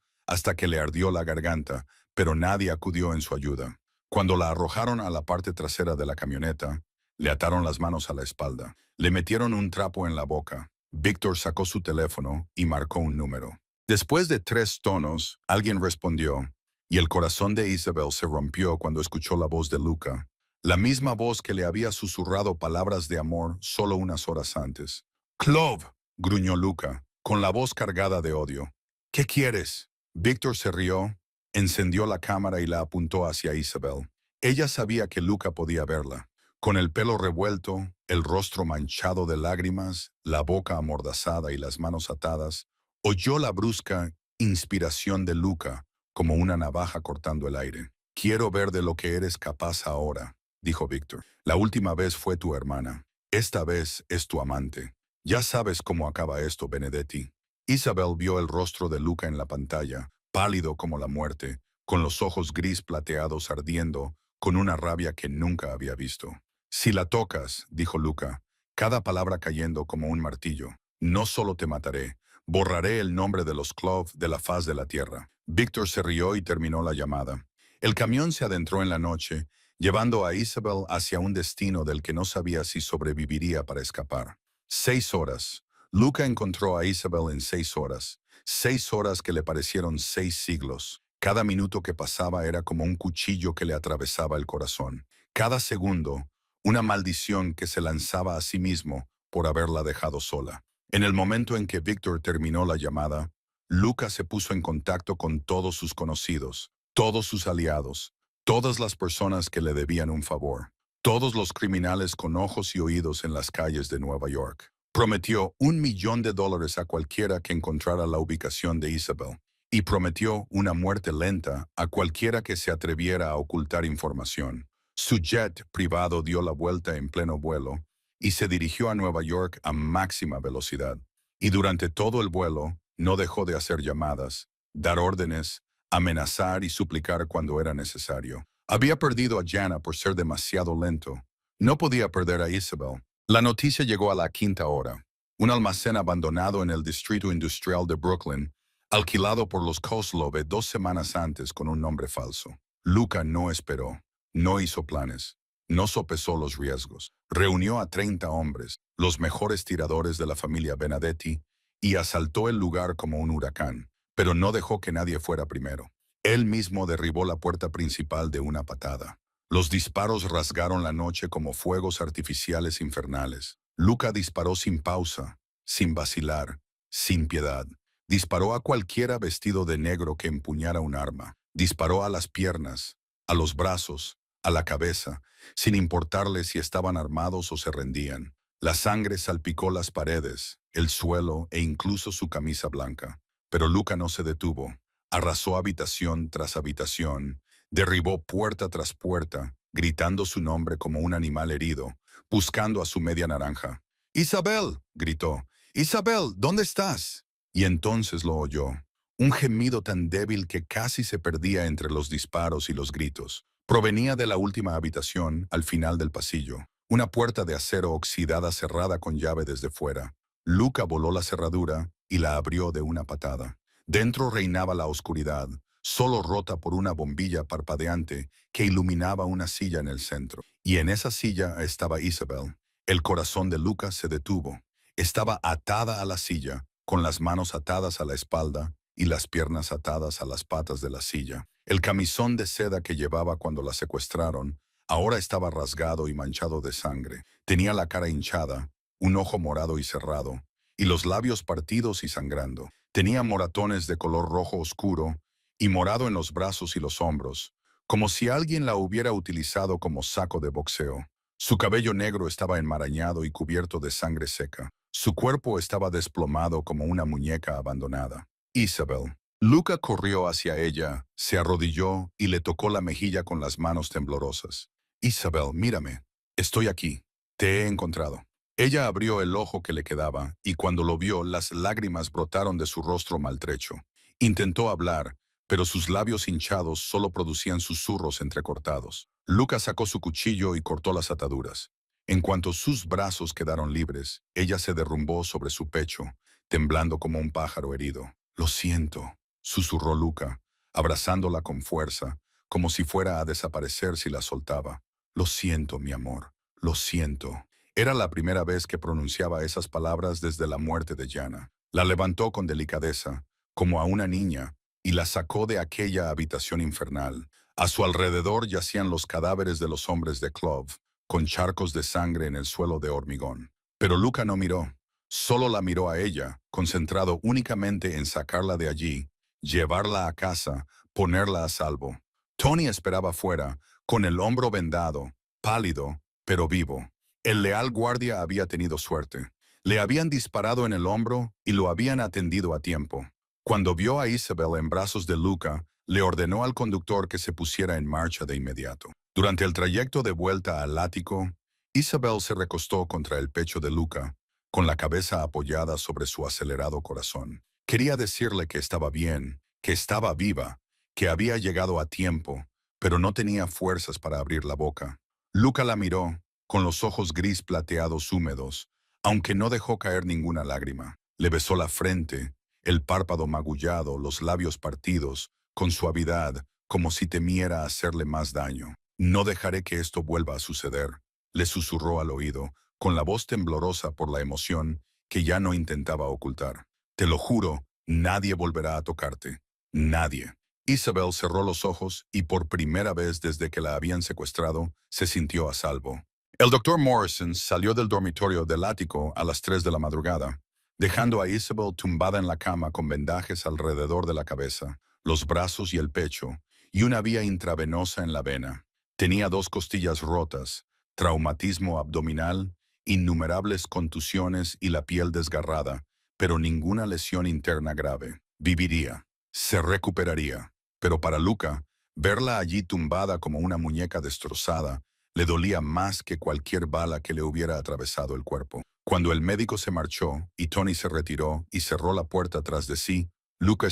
hasta que le ardió la garganta, pero nadie acudió en su ayuda. Cuando la arrojaron a la parte trasera de la camioneta, le ataron las manos a la espalda. Le metieron un trapo en la boca. Víctor sacó su teléfono y marcó un número. Después de 3 tonos, alguien respondió, y el corazón de Isabel se rompió cuando escuchó la voz de Luca, la misma voz que le había susurrado palabras de amor solo unas horas antes. «Klov», gruñó Luca, con la voz cargada de odio. «¿Qué quieres?» Víctor se rió, encendió la cámara y la apuntó hacia Isabel. Ella sabía que Luca podía verla. Con el pelo revuelto, el rostro manchado de lágrimas, la boca amordazada y las manos atadas, oyó la brusca inspiración de Luca como una navaja cortando el aire. «Quiero ver de lo que eres capaz ahora», dijo Víctor. «La última vez fue tu hermana. Esta vez es tu amante. Ya sabes cómo acaba esto, Benedetti». Isabel vio el rostro de Luca en la pantalla, pálido como la muerte, con los ojos gris plateados ardiendo, con una rabia que nunca había visto. «Si la tocas», dijo Luca, cada palabra cayendo como un martillo, «no solo te mataré, borraré el nombre de los Klov de la faz de la tierra». Víctor se rió y terminó la llamada. El camión se adentró en la noche, llevando a Isabel hacia un destino del que no sabía si sobreviviría para escapar. 6 horas. Luca encontró a Isabel en 6 horas. 6 horas que le parecieron 6 siglos. Cada minuto que pasaba era como un cuchillo que le atravesaba el corazón. Cada segundo, una maldición que se lanzaba a sí mismo por haberla dejado sola. En el momento en que Víctor terminó la llamada, Luca se puso en contacto con todos sus conocidos, todos sus aliados, todas las personas que le debían un favor, todos los criminales con ojos y oídos en las calles de Nueva York. Prometió $1.000.000 a cualquiera que encontrara la ubicación de Isabel, y prometió una muerte lenta a cualquiera que se atreviera a ocultar información. Su jet privado dio la vuelta en pleno vuelo y se dirigió a Nueva York a máxima velocidad. Y durante todo el vuelo no dejó de hacer llamadas, dar órdenes, amenazar y suplicar cuando era necesario. Había perdido a Gianna por ser demasiado lento. No podía perder a Isabel. La noticia llegó a la 5ª hora. Un almacén abandonado en el distrito industrial de Brooklyn, alquilado por los Kozlov 2 semanas antes con un nombre falso. Luca no esperó, no hizo planes, no sopesó los riesgos. Reunió a 30 hombres, los mejores tiradores de la familia Benedetti, y asaltó el lugar como un huracán, pero no dejó que nadie fuera primero. Él mismo derribó la puerta principal de una patada. Los disparos rasgaron la noche como fuegos artificiales infernales. Luca disparó sin pausa, sin vacilar, sin piedad. Disparó a cualquiera vestido de negro que empuñara un arma. Disparó a las piernas, a los brazos, a la cabeza, sin importarle si estaban armados o se rendían. La sangre salpicó las paredes, el suelo e incluso su camisa blanca. Pero Luca no se detuvo. Arrasó habitación tras habitación, derribó puerta tras puerta, gritando su nombre como un animal herido, buscando a su media naranja. «¡Isabel!», gritó. «¡Isabel! ¿Dónde estás?». Y entonces lo oyó. Un gemido tan débil que casi se perdía entre los disparos y los gritos. Provenía de la última habitación, al final del pasillo. Una puerta de acero oxidada cerrada con llave desde fuera. Luca voló la cerradura y la abrió de una patada. Dentro reinaba la oscuridad, solo rota por una bombilla parpadeante que iluminaba una silla en el centro. Y en esa silla estaba Isabel. El corazón de Luca se detuvo. Estaba atada a la silla, con las manos atadas a la espalda y las piernas atadas a las patas de la silla. El camisón de seda que llevaba cuando la secuestraron ahora estaba rasgado y manchado de sangre. Tenía la cara hinchada, un ojo morado y cerrado, y los labios partidos y sangrando. Tenía moratones de color rojo oscuro y morado en los brazos y los hombros, como si alguien la hubiera utilizado como saco de boxeo. Su cabello negro estaba enmarañado y cubierto de sangre seca. Su cuerpo estaba desplomado como una muñeca abandonada. Isabel. Luca corrió hacia ella, se arrodilló y le tocó la mejilla con las manos temblorosas. Isabel, mírame. Estoy aquí. Te he encontrado. Ella abrió el ojo que le quedaba y cuando lo vio, las lágrimas brotaron de su rostro maltrecho. Intentó hablar, pero sus labios hinchados solo producían susurros entrecortados. Luca sacó su cuchillo y cortó las ataduras. En cuanto sus brazos quedaron libres, ella se derrumbó sobre su pecho, temblando como un pájaro herido. Lo siento, susurró Luca, abrazándola con fuerza, como si fuera a desaparecer si la soltaba. Lo siento, mi amor, lo siento. Era la primera vez que pronunciaba esas palabras desde la muerte de Jana. La levantó con delicadeza, como a una niña, y la sacó de aquella habitación infernal. A su alrededor yacían los cadáveres de los hombres de Clove, con charcos de sangre en el suelo de hormigón. Pero Luca no miró, solo la miró a ella, concentrado únicamente en sacarla de allí, llevarla a casa, ponerla a salvo. Tony esperaba fuera, con el hombro vendado, pálido, pero vivo. El leal guardia había tenido suerte. Le habían disparado en el hombro y lo habían atendido a tiempo. Cuando vio a Isabel en brazos de Luca, le ordenó al conductor que se pusiera en marcha de inmediato. Durante el trayecto de vuelta al ático, Isabel se recostó contra el pecho de Luca, con la cabeza apoyada sobre su acelerado corazón. Quería decirle que estaba bien, que estaba viva, que había llegado a tiempo, pero no tenía fuerzas para abrir la boca. Luca la miró, con los ojos gris plateados húmedos, aunque no dejó caer ninguna lágrima. Le besó la frente, el párpado magullado, los labios partidos, con suavidad, como si temiera hacerle más daño. No dejaré que esto vuelva a suceder, le susurró al oído, con la voz temblorosa por la emoción que ya no intentaba ocultar. Te lo juro, nadie volverá a tocarte. Nadie. Isabel cerró los ojos y por primera vez desde que la habían secuestrado, se sintió a salvo. El doctor Morrison salió del dormitorio del ático a las 3 de la madrugada, dejando a Isabel tumbada en la cama con vendajes alrededor de la cabeza, los brazos y el pecho, y una vía intravenosa en la vena. Tenía 2 costillas rotas, traumatismo abdominal, innumerables contusiones y la piel desgarrada, pero ninguna lesión interna grave. Viviría. Se recuperaría. Pero para Luca, verla allí tumbada como una muñeca destrozada, le dolía más que cualquier bala que le hubiera atravesado el cuerpo. Cuando el médico se marchó y Tony se retiró y cerró la puerta tras de sí, Luca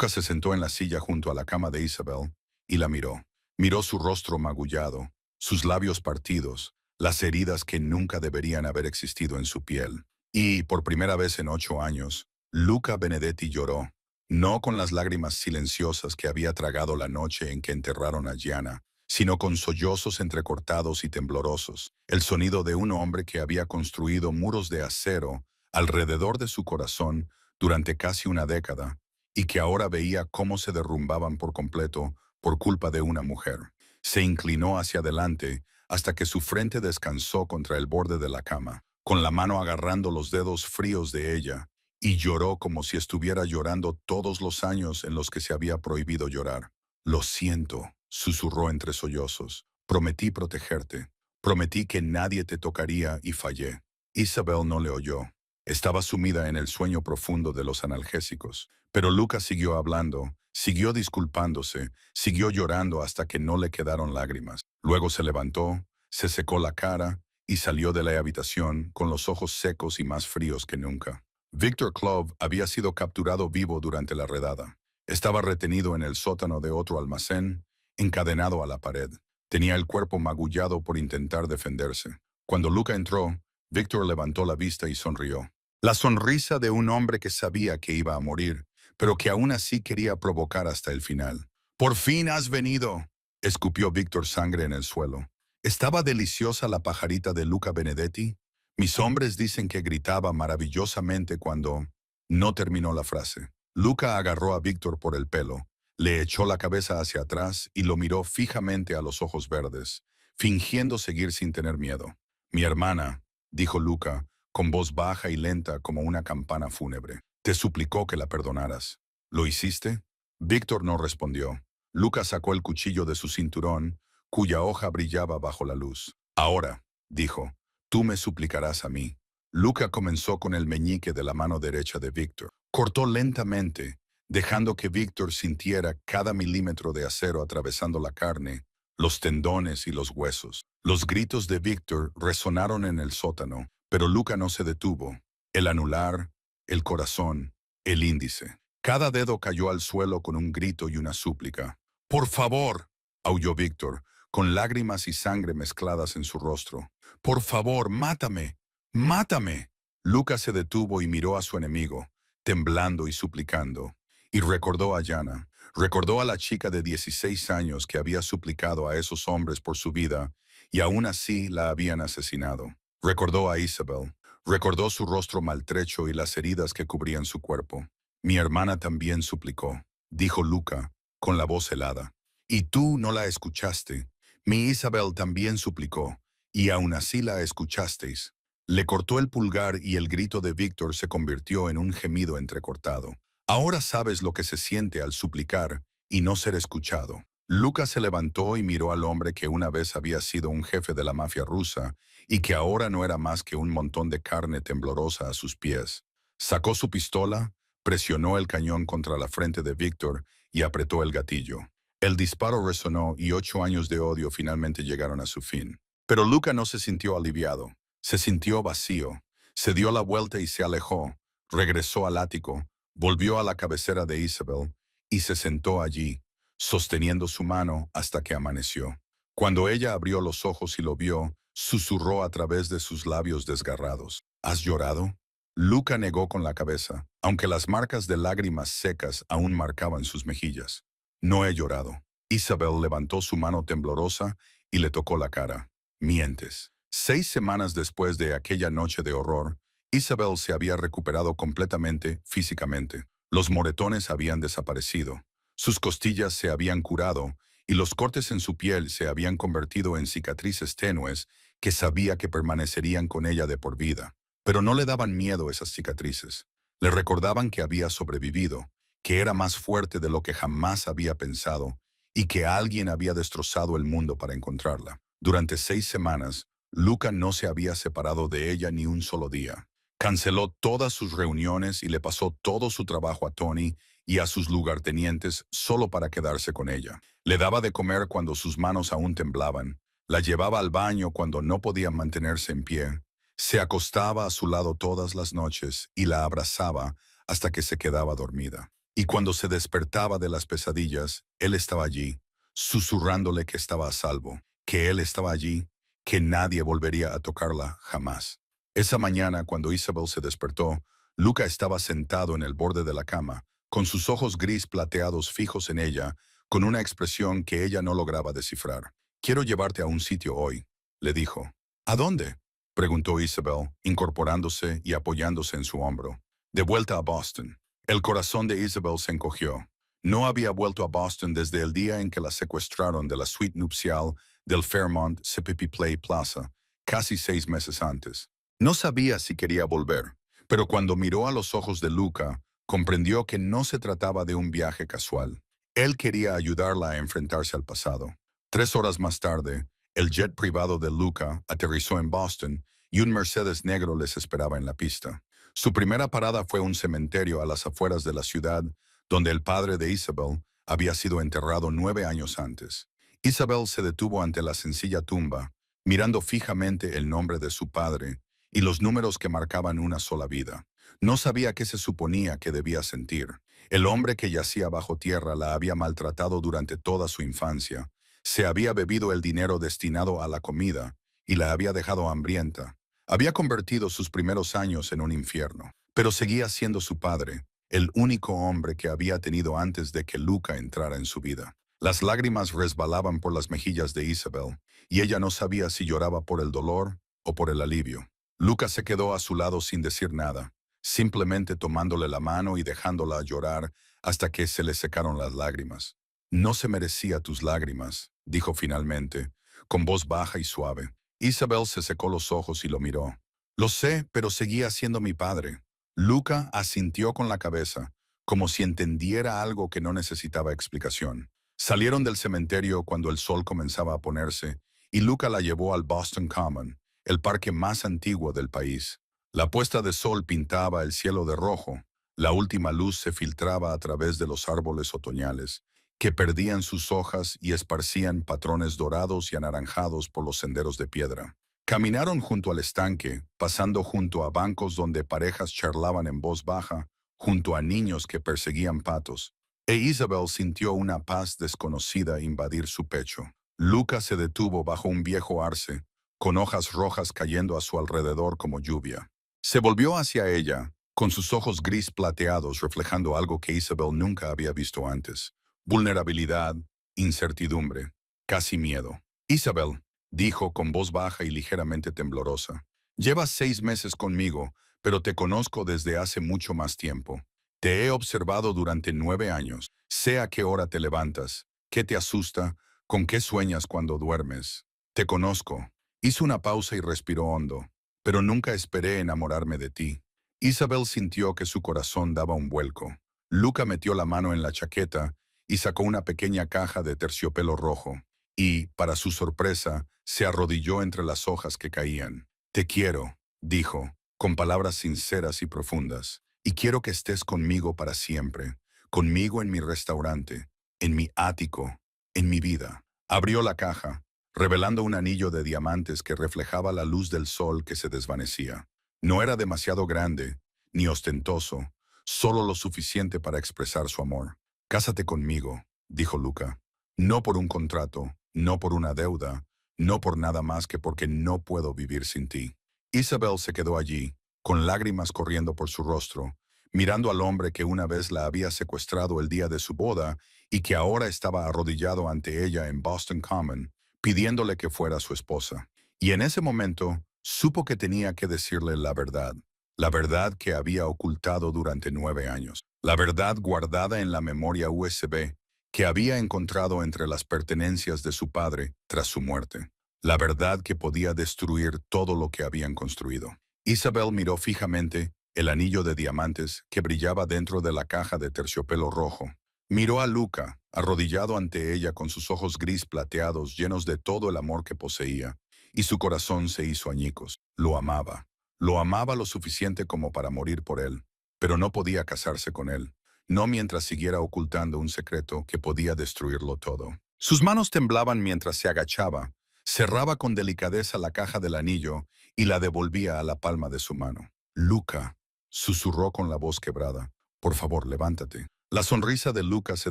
se sentó en la silla junto a la cama de Isabel y la miró. Miró su rostro magullado, sus labios partidos, las heridas que nunca deberían haber existido en su piel. Y, por primera vez en 8 años, Luca Benedetti lloró. No con las lágrimas silenciosas que había tragado la noche en que enterraron a Gianna, sino con sollozos entrecortados y temblorosos, el sonido de un hombre que había construido muros de acero alrededor de su corazón durante casi una década, y que ahora veía cómo se derrumbaban por completo por culpa de una mujer. Se inclinó hacia adelante hasta que su frente descansó contra el borde de la cama, con la mano agarrando los dedos fríos de ella, y lloró como si estuviera llorando todos los años en los que se había prohibido llorar. Lo siento, susurró entre sollozos. Prometí protegerte. Prometí que nadie te tocaría y fallé. Isabel no le oyó. Estaba sumida en el sueño profundo de los analgésicos. Pero Lucas siguió hablando, siguió disculpándose, siguió llorando hasta que no le quedaron lágrimas. Luego se levantó, se secó la cara y salió de la habitación con los ojos secos y más fríos que nunca. Victor Clove había sido capturado vivo durante la redada. Estaba retenido en el sótano de otro almacén, encadenado a la pared. Tenía el cuerpo magullado por intentar defenderse. Cuando Luca entró, Victor levantó la vista y sonrió. La sonrisa de un hombre que sabía que iba a morir, pero que aún así quería provocar hasta el final. «¡Por fin has venido!», escupió Victor sangre en el suelo. ¿Estaba deliciosa la pajarita de Luca Benedetti? Mis hombres dicen que gritaba maravillosamente cuando no terminó la frase. Luca agarró a Víctor por el pelo, le echó la cabeza hacia atrás y lo miró fijamente a los ojos verdes, fingiendo seguir sin tener miedo. Mi hermana, dijo Luca, con voz baja y lenta como una campana fúnebre, te suplicó que la perdonaras. ¿Lo hiciste? Víctor no respondió. Luca sacó el cuchillo de su cinturón, cuya hoja brillaba bajo la luz. Ahora, dijo, tú me suplicarás a mí. Luca comenzó con el meñique de la mano derecha de Víctor. Cortó lentamente, dejando que Víctor sintiera cada milímetro de acero atravesando la carne, los tendones y los huesos. Los gritos de Víctor resonaron en el sótano, pero Luca no se detuvo. El anular, el corazón, el índice. Cada dedo cayó al suelo con un grito y una súplica. «¡Por favor!», aulló Víctor, con lágrimas y sangre mezcladas en su rostro. «¡Por favor, mátame! ¡Mátame!». Luca se detuvo y miró a su enemigo, temblando y suplicando. Y recordó a Yana, recordó a la chica de 16 años que había suplicado a esos hombres por su vida y aún así la habían asesinado. Recordó a Isabel, recordó su rostro maltrecho y las heridas que cubrían su cuerpo. Mi hermana también suplicó, dijo Luca, con la voz helada. Y tú no la escuchaste. Mi Isabel también suplicó, y aún así la escuchasteis. Le cortó el pulgar y el grito de Víctor se convirtió en un gemido entrecortado. Ahora sabes lo que se siente al suplicar y no ser escuchado. Luca se levantó y miró al hombre que una vez había sido un jefe de la mafia rusa y que ahora no era más que un montón de carne temblorosa a sus pies. Sacó su pistola, presionó el cañón contra la frente de Víctor y apretó el gatillo. El disparo resonó y 8 años de odio finalmente llegaron a su fin. Pero Luca no se sintió aliviado. Se sintió vacío. Se dio la vuelta y se alejó. Regresó al ático, volvió a la cabecera de Isabel y se sentó allí, sosteniendo su mano hasta que amaneció. Cuando ella abrió los ojos y lo vio, susurró a través de sus labios desgarrados. ¿Has llorado? Luca negó con la cabeza, aunque las marcas de lágrimas secas aún marcaban sus mejillas. No he llorado. Isabel levantó su mano temblorosa y le tocó la cara. Mientes. 6 semanas después de aquella noche de horror, Isabel se había recuperado completamente físicamente. Los moretones habían desaparecido, sus costillas se habían curado y los cortes en su piel se habían convertido en cicatrices tenues que sabía que permanecerían con ella de por vida. Pero no le daban miedo esas cicatrices. Le recordaban que había sobrevivido, que era más fuerte de lo que jamás había pensado y que alguien había destrozado el mundo para encontrarla. Durante 6 semanas, Luca no se había separado de ella ni un solo día. Canceló todas sus reuniones y le pasó todo su trabajo a Tony y a sus lugartenientes solo para quedarse con ella. Le daba de comer cuando sus manos aún temblaban, la llevaba al baño cuando no podía mantenerse en pie, se acostaba a su lado todas las noches y la abrazaba hasta que se quedaba dormida. Y cuando se despertaba de las pesadillas, él estaba allí, susurrándole que estaba a salvo, que él estaba allí, que nadie volvería a tocarla jamás. Esa mañana, cuando Isabel se despertó, Luca estaba sentado en el borde de la cama, con sus ojos gris plateados fijos en ella, con una expresión que ella no lograba descifrar. «Quiero llevarte a un sitio hoy», le dijo. «¿A dónde?», preguntó Isabel, incorporándose y apoyándose en su hombro. «De vuelta a Boston». El corazón de Isabel se encogió. No había vuelto a Boston desde el día en que la secuestraron de la suite nupcial del Fairmont CPP Play Plaza, casi 6 meses antes. No sabía si quería volver, pero cuando miró a los ojos de Luca, comprendió que no se trataba de un viaje casual. Él quería ayudarla a enfrentarse al pasado. 3 horas más tarde, el jet privado de Luca aterrizó en Boston y un Mercedes negro les esperaba en la pista. Su primera parada fue un cementerio a las afueras de la ciudad, donde el padre de Isabel había sido enterrado 9 años antes. Isabel se detuvo ante la sencilla tumba, mirando fijamente el nombre de su padre y los números que marcaban una sola vida. No sabía qué se suponía que debía sentir. El hombre que yacía bajo tierra la había maltratado durante toda su infancia. Se había bebido el dinero destinado a la comida y la había dejado hambrienta. Había convertido sus primeros años en un infierno, pero seguía siendo su padre, el único hombre que había tenido antes de que Luca entrara en su vida. Las lágrimas resbalaban por las mejillas de Isabel, y ella no sabía si lloraba por el dolor o por el alivio. Luca se quedó a su lado sin decir nada, simplemente tomándole la mano y dejándola llorar hasta que se le secaron las lágrimas. No se merecía tus lágrimas, dijo finalmente, con voz baja y suave. Isabel se secó los ojos y lo miró. Lo sé, pero seguía siendo mi padre. Luca asintió con la cabeza, como si entendiera algo que no necesitaba explicación. Salieron del cementerio cuando el sol comenzaba a ponerse, y Luca la llevó al Boston Common, el parque más antiguo del país. La puesta de sol pintaba el cielo de rojo, la última luz se filtraba a través de los árboles otoñales, que perdían sus hojas y esparcían patrones dorados y anaranjados por los senderos de piedra. Caminaron junto al estanque, pasando junto a bancos donde parejas charlaban en voz baja, junto a niños que perseguían patos, e Isabel sintió una paz desconocida invadir su pecho. Luca se detuvo bajo un viejo arce, con hojas rojas cayendo a su alrededor como lluvia. Se volvió hacia ella, con sus ojos gris plateados reflejando algo que Isabel nunca había visto antes. Vulnerabilidad, incertidumbre, casi miedo. Isabel, dijo con voz baja y ligeramente temblorosa, llevas 6 meses conmigo, pero te conozco desde hace mucho más tiempo. Te he observado durante 9 años. Sé a qué hora te levantas, qué te asusta, con qué sueñas cuando duermes. Te conozco. Hizo una pausa y respiró hondo. Pero nunca esperé enamorarme de ti. Isabel sintió que su corazón daba un vuelco. Luca metió la mano en la chaqueta y sacó una pequeña caja de terciopelo rojo. Y, para su sorpresa, se arrodilló entre las hojas que caían. Te quiero, dijo, con palabras sinceras y profundas. Y quiero que estés conmigo para siempre. Conmigo en mi restaurante, en mi ático, en mi vida. Abrió la caja, revelando un anillo de diamantes que reflejaba la luz del sol que se desvanecía. No era demasiado grande, ni ostentoso, solo lo suficiente para expresar su amor. Cásate conmigo, dijo Luca. No por un contrato, no por una deuda, no por nada más que porque no puedo vivir sin ti. Isabel se quedó allí, con lágrimas corriendo por su rostro, mirando al hombre que una vez la había secuestrado el día de su boda y que ahora estaba arrodillado ante ella en Boston Common, pidiéndole que fuera su esposa. Y en ese momento supo que tenía que decirle la verdad que había ocultado durante 9 años, la verdad guardada en la memoria USB que había encontrado entre las pertenencias de su padre tras su muerte, la verdad que podía destruir todo lo que habían construido. Isabel miró fijamente el anillo de diamantes que brillaba dentro de la caja de terciopelo rojo. Miró a Luca, arrodillado ante ella con sus ojos gris plateados llenos de todo el amor que poseía, y su corazón se hizo añicos. Lo amaba. Lo amaba lo suficiente como para morir por él, pero no podía casarse con él, no mientras siguiera ocultando un secreto que podía destruirlo todo. Sus manos temblaban mientras se agachaba, cerraba con delicadeza la caja del anillo y la devolvía a la palma de su mano. Luca, susurró con la voz quebrada, por favor, levántate. La sonrisa de Luca se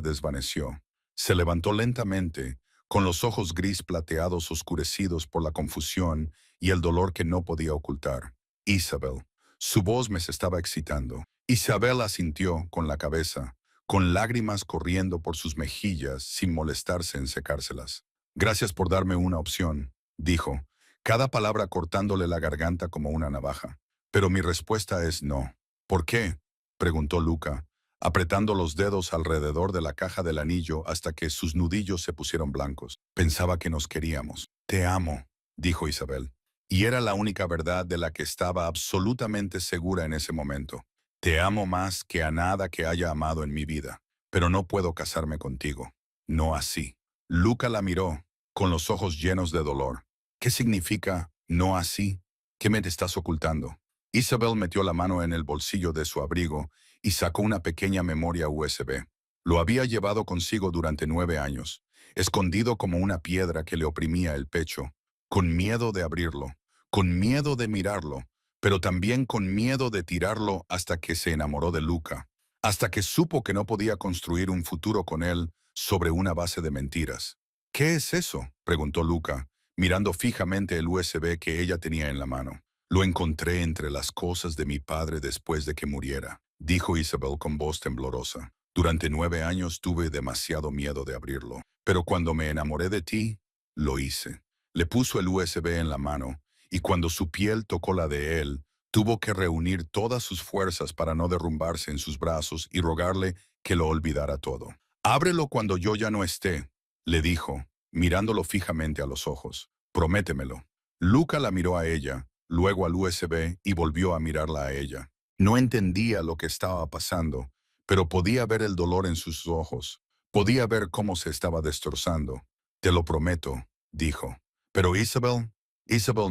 desvaneció. Se levantó lentamente, con los ojos gris plateados oscurecidos por la confusión y el dolor que no podía ocultar. Isabel. Su voz me estaba excitando. Isabel asintió con la cabeza, con lágrimas corriendo por sus mejillas sin molestarse en secárselas. Gracias por darme una opción, dijo, cada palabra cortándole la garganta como una navaja. Pero mi respuesta es no. ¿Por qué?, preguntó Luca, apretando los dedos alrededor de la caja del anillo hasta que sus nudillos se pusieron blancos. Pensaba que nos queríamos. Te amo, dijo Isabel. Y era la única verdad de la que estaba absolutamente segura en ese momento. Te amo más que a nada que haya amado en mi vida, pero no puedo casarme contigo. No así. Luca la miró, con los ojos llenos de dolor. ¿Qué significa no así? ¿Qué me te estás ocultando? Isabel metió la mano en el bolsillo de su abrigo y sacó una pequeña memoria USB. Lo había llevado consigo durante 9 años, escondido como una piedra que le oprimía el pecho, con miedo de abrirlo, con miedo de mirarlo, pero también con miedo de tirarlo hasta que se enamoró de Luca, hasta que supo que no podía construir un futuro con él sobre una base de mentiras. ¿Qué es eso?, preguntó Luca, mirando fijamente el USB que ella tenía en la mano. Lo encontré entre las cosas de mi padre después de que muriera, dijo Isabel con voz temblorosa. Durante 9 años tuve demasiado miedo de abrirlo, pero cuando me enamoré de ti, lo hice. Le puso el USB en la mano y cuando su piel tocó la de él, tuvo que reunir todas sus fuerzas para no derrumbarse en sus brazos y rogarle que lo olvidara todo. «Ábrelo cuando yo ya no esté», le dijo, mirándolo fijamente a los ojos. «Prométemelo». Luca la miró a ella, luego al USB y volvió a mirarla a ella. No entendía lo que estaba pasando, pero podía ver el dolor en sus ojos. Podía ver cómo se estaba destrozando. «Te lo prometo», dijo. Pero Isabel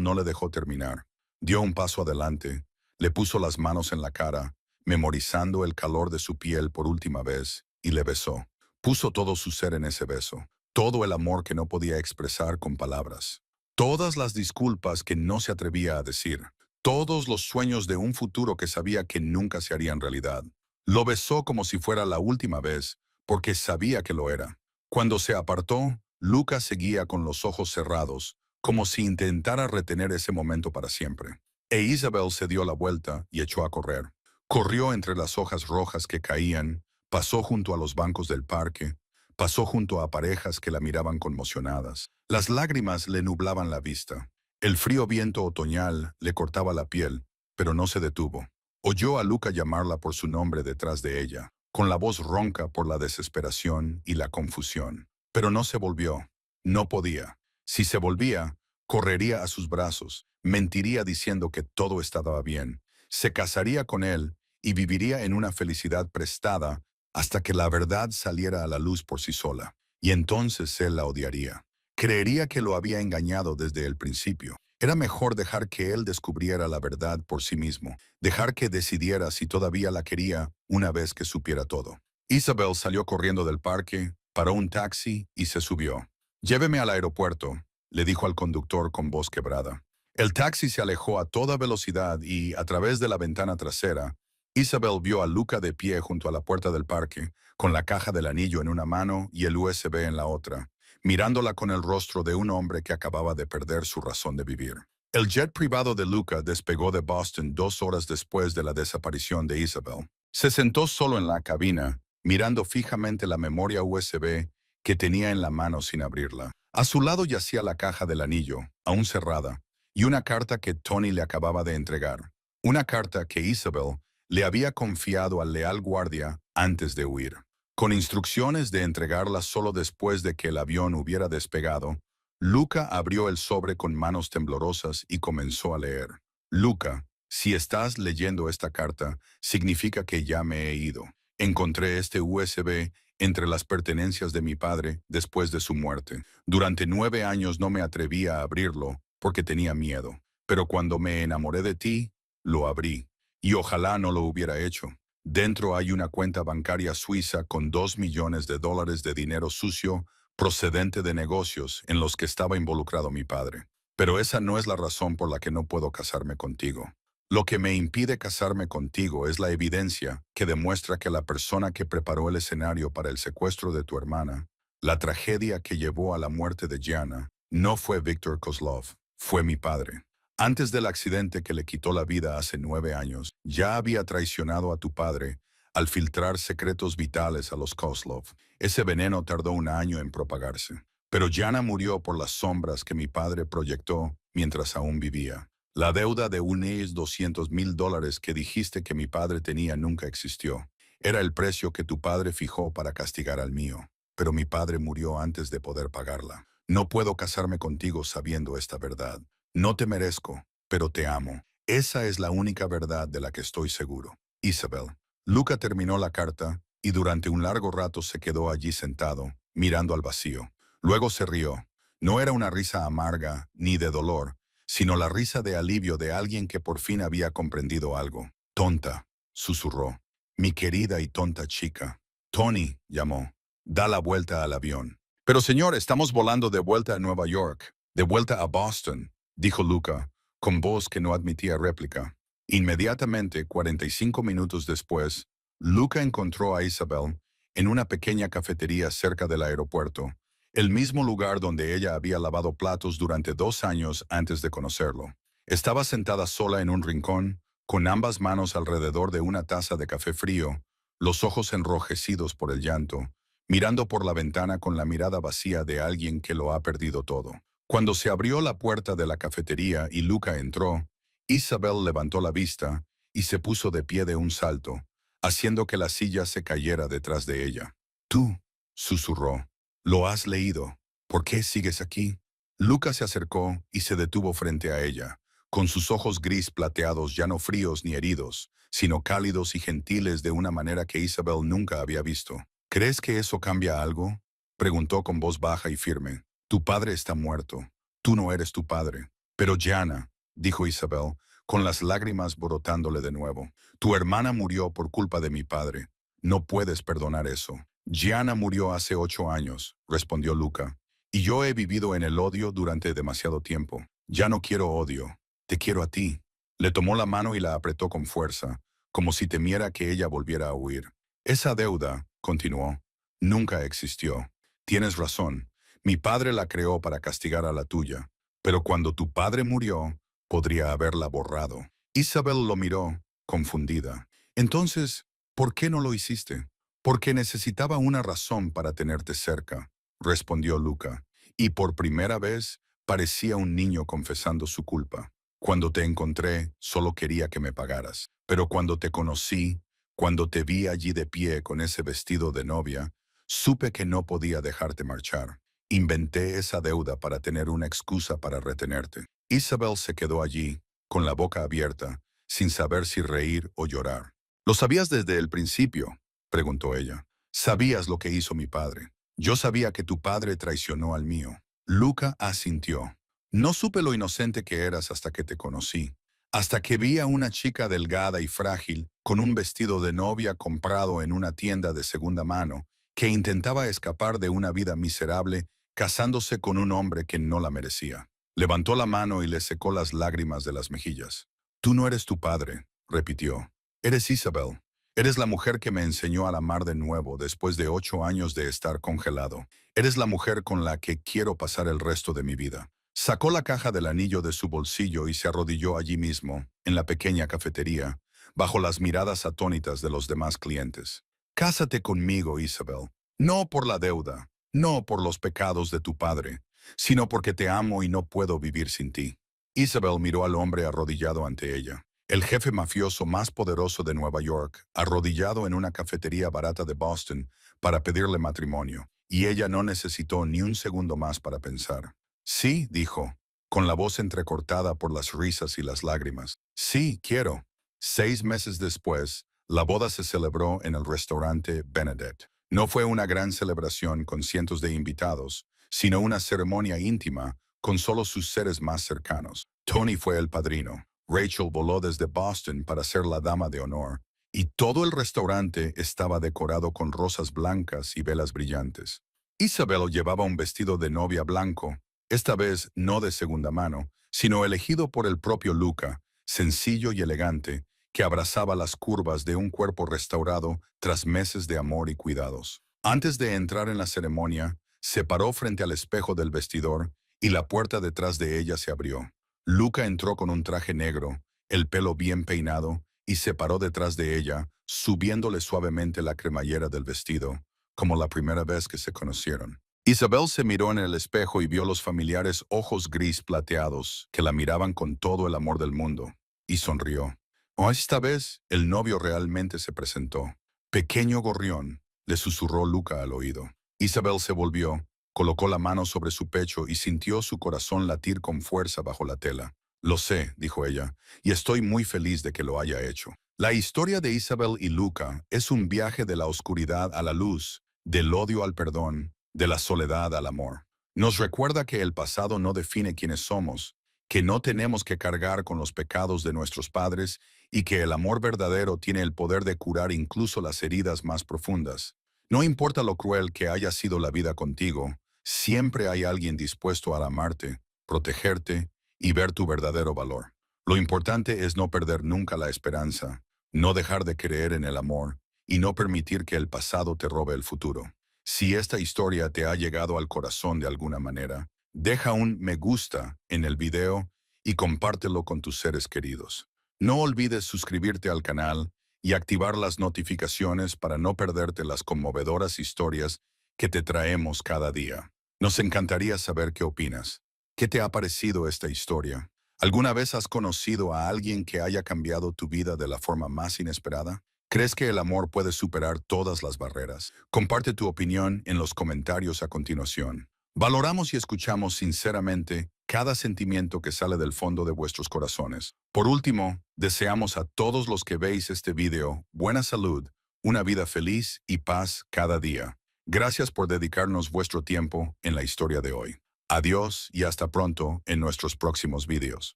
no le dejó terminar. Dio un paso adelante, le puso las manos en la cara, memorizando el calor de su piel por última vez, y le besó. Puso todo su ser en ese beso, todo el amor que no podía expresar con palabras, todas las disculpas que no se atrevía a decir, todos los sueños de un futuro que sabía que nunca se harían realidad. Lo besó como si fuera la última vez, porque sabía que lo era. Cuando se apartó, Lucas seguía con los ojos cerrados, como si intentara retener ese momento para siempre. E Isabel se dio la vuelta y echó a correr. Corrió entre las hojas rojas que caían, pasó junto a los bancos del parque, pasó junto a parejas que la miraban conmocionadas. Las lágrimas le nublaban la vista. El frío viento otoñal le cortaba la piel, pero no se detuvo. Oyó a Luca llamarla por su nombre detrás de ella, con la voz ronca por la desesperación y la confusión. Pero no se volvió. No podía. Si se volvía, correría a sus brazos, mentiría diciendo que todo estaba bien, se casaría con él y viviría en una felicidad prestada hasta que la verdad saliera a la luz por sí sola. Y entonces él la odiaría. Creería que lo había engañado desde el principio. Era mejor dejar que él descubriera la verdad por sí mismo, dejar que decidiera si todavía la quería una vez que supiera todo. Isabel salió corriendo del parque, paró un taxi y se subió. «Lléveme al aeropuerto», le dijo al conductor con voz quebrada. El taxi se alejó a toda velocidad y, a través de la ventana trasera, Isabel vio a Luca de pie junto a la puerta del parque, con la caja del anillo en una mano y el USB en la otra, mirándola con el rostro de un hombre que acababa de perder su razón de vivir. El jet privado de Luca despegó de Boston 2 horas después de la desaparición de Isabel. Se sentó solo en la cabina, mirando fijamente la memoria USB que tenía en la mano sin abrirla. A su lado yacía la caja del anillo, aún cerrada, y una carta que Tony le acababa de entregar. Una carta que Isabel le había confiado al leal guardia antes de huir, con instrucciones de entregarla solo después de que el avión hubiera despegado. Luca abrió el sobre con manos temblorosas y comenzó a leer. «Luca, si estás leyendo esta carta, significa que ya me he ido. Encontré este USB entre las pertenencias de mi padre después de su muerte. Durante 9 años no me atrevía a abrirlo porque tenía miedo, pero cuando me enamoré de ti, lo abrí. Y ojalá no lo hubiera hecho. Dentro hay una cuenta bancaria suiza con $2 millones de dinero sucio procedente de negocios en los que estaba involucrado mi padre. Pero esa no es la razón por la que no puedo casarme contigo. Lo que me impide casarme contigo es la evidencia que demuestra que la persona que preparó el escenario para el secuestro de tu hermana, la tragedia que llevó a la muerte de Gianna, no fue Víctor Kozlov, fue mi padre. Antes del accidente que le quitó la vida hace 9 años, ya había traicionado a tu padre al filtrar secretos vitales a los Kozlov. Ese veneno tardó 1 año en propagarse. Pero Gianna murió por las sombras que mi padre proyectó mientras aún vivía. La deuda de unos $200,000 que dijiste que mi padre tenía nunca existió. Era el precio que tu padre fijó para castigar al mío. Pero mi padre murió antes de poder pagarla. No puedo casarme contigo sabiendo esta verdad. No te merezco, pero te amo. Esa es la única verdad de la que estoy seguro. Isabel. Luca terminó la carta y durante un largo rato se quedó allí sentado, mirando al vacío. Luego se rió. No era una risa amarga ni de dolor, sino la risa de alivio de alguien que por fin había comprendido algo. «Tonta», susurró. «Mi querida y tonta chica». «Tony», llamó. «Da la vuelta al avión». «Pero señor, estamos volando de vuelta a Nueva York, de vuelta a Boston», dijo Luca, con voz que no admitía réplica. Inmediatamente, 45 minutos después, Luca encontró a Isabel en una pequeña cafetería cerca del aeropuerto, el mismo lugar donde ella había lavado platos durante 2 años antes de conocerlo. Estaba sentada sola en un rincón, con ambas manos alrededor de una taza de café frío, los ojos enrojecidos por el llanto, mirando por la ventana con la mirada vacía de alguien que lo ha perdido todo. Cuando se abrió la puerta de la cafetería y Luca entró, Isabel levantó la vista y se puso de pie de un salto, haciendo que la silla se cayera detrás de ella. Tú, susurró, lo has leído. ¿Por qué sigues aquí? Luca se acercó y se detuvo frente a ella, con sus ojos gris plateados ya no fríos ni heridos, sino cálidos y gentiles de una manera que Isabel nunca había visto. ¿Crees que eso cambia algo? Preguntó con voz baja y firme. Tu padre está muerto. Tú no eres tu padre. Pero Gianna, dijo Isabel, con las lágrimas brotándole de nuevo, tu hermana murió por culpa de mi padre. No puedes perdonar eso. Gianna murió hace 8 años, respondió Luca, y yo he vivido en el odio durante demasiado tiempo. Ya no quiero odio. Te quiero a ti. Le tomó la mano y la apretó con fuerza, como si temiera que ella volviera a huir. Esa deuda, continuó, nunca existió. Tienes razón. Mi padre la creó para castigar a la tuya, pero cuando tu padre murió, podría haberla borrado. Isabel lo miró, confundida. Entonces, ¿por qué no lo hiciste? Porque necesitaba una razón para tenerte cerca, respondió Luca, y por primera vez parecía un niño confesando su culpa. Cuando te encontré, solo quería que me pagaras, pero cuando te conocí, cuando te vi allí de pie con ese vestido de novia, supe que no podía dejarte marchar. Inventé esa deuda para tener una excusa para retenerte. Isabel se quedó allí, con la boca abierta, sin saber si reír o llorar. ¿Lo sabías desde el principio?, preguntó ella. Sabías lo que hizo mi padre. Yo sabía que tu padre traicionó al mío. Luca asintió. No supe lo inocente que eras hasta que te conocí. Hasta que vi a una chica delgada y frágil, con un vestido de novia comprado en una tienda de segunda mano, que intentaba escapar de una vida miserable casándose con un hombre que no la merecía. Levantó la mano y le secó las lágrimas de las mejillas. Tú no eres tu padre, repitió. Eres Isabel. Eres la mujer que me enseñó a amar de nuevo después de 8 años de estar congelado. Eres la mujer con la que quiero pasar el resto de mi vida. Sacó la caja del anillo de su bolsillo y se arrodilló allí mismo, en la pequeña cafetería, bajo las miradas atónitas de los demás clientes. Cásate conmigo, Isabel. No por la deuda, no por los pecados de tu padre, sino porque te amo y no puedo vivir sin ti. Isabel miró al hombre arrodillado ante ella. El jefe mafioso más poderoso de Nueva York, arrodillado en una cafetería barata de Boston para pedirle matrimonio, y ella no necesitó ni un segundo más para pensar. Sí, dijo, con la voz entrecortada por las risas y las lágrimas. Sí, quiero. 6 meses después, la boda se celebró en el restaurante Benedette. No fue una gran celebración con cientos de invitados, sino una ceremonia íntima con solo sus seres más cercanos. Tony fue el padrino. Rachel voló desde Boston para ser la dama de honor, y todo el restaurante estaba decorado con rosas blancas y velas brillantes. Isabel llevaba un vestido de novia blanco, esta vez no de segunda mano, sino elegido por el propio Luca, sencillo y elegante, que abrazaba las curvas de un cuerpo restaurado tras meses de amor y cuidados. Antes de entrar en la ceremonia, se paró frente al espejo del vestidor y la puerta detrás de ella se abrió. Luca entró con un traje negro, el pelo bien peinado, y se paró detrás de ella, subiéndole suavemente la cremallera del vestido, como la primera vez que se conocieron. Isabel se miró en el espejo y vio los familiares ojos gris plateados que la miraban con todo el amor del mundo, y sonrió. Esta vez, el novio realmente se presentó. Pequeño gorrión, le susurró Luca al oído. Isabel se volvió, colocó la mano sobre su pecho y sintió su corazón latir con fuerza bajo la tela. Lo sé, dijo ella, y estoy muy feliz de que lo haya hecho. La historia de Isabel y Luca es un viaje de la oscuridad a la luz, del odio al perdón, de la soledad al amor. Nos recuerda que el pasado no define quiénes somos, que no tenemos que cargar con los pecados de nuestros padres y que el amor verdadero tiene el poder de curar incluso las heridas más profundas. No importa lo cruel que haya sido la vida contigo, siempre hay alguien dispuesto a amarte, protegerte y ver tu verdadero valor. Lo importante es no perder nunca la esperanza, no dejar de creer en el amor y no permitir que el pasado te robe el futuro. Si esta historia te ha llegado al corazón de alguna manera, deja un me gusta en el video y compártelo con tus seres queridos. No olvides suscribirte al canal y activar las notificaciones para no perderte las conmovedoras historias que te traemos cada día. Nos encantaría saber qué opinas. ¿Qué te ha parecido esta historia? ¿Alguna vez has conocido a alguien que haya cambiado tu vida de la forma más inesperada? ¿Crees que el amor puede superar todas las barreras? Comparte tu opinión en los comentarios a continuación. Valoramos y escuchamos sinceramente cada sentimiento que sale del fondo de vuestros corazones. Por último, deseamos a todos los que veis este video buena salud, una vida feliz y paz cada día. Gracias por dedicarnos vuestro tiempo en la historia de hoy. Adiós y hasta pronto en nuestros próximos vídeos.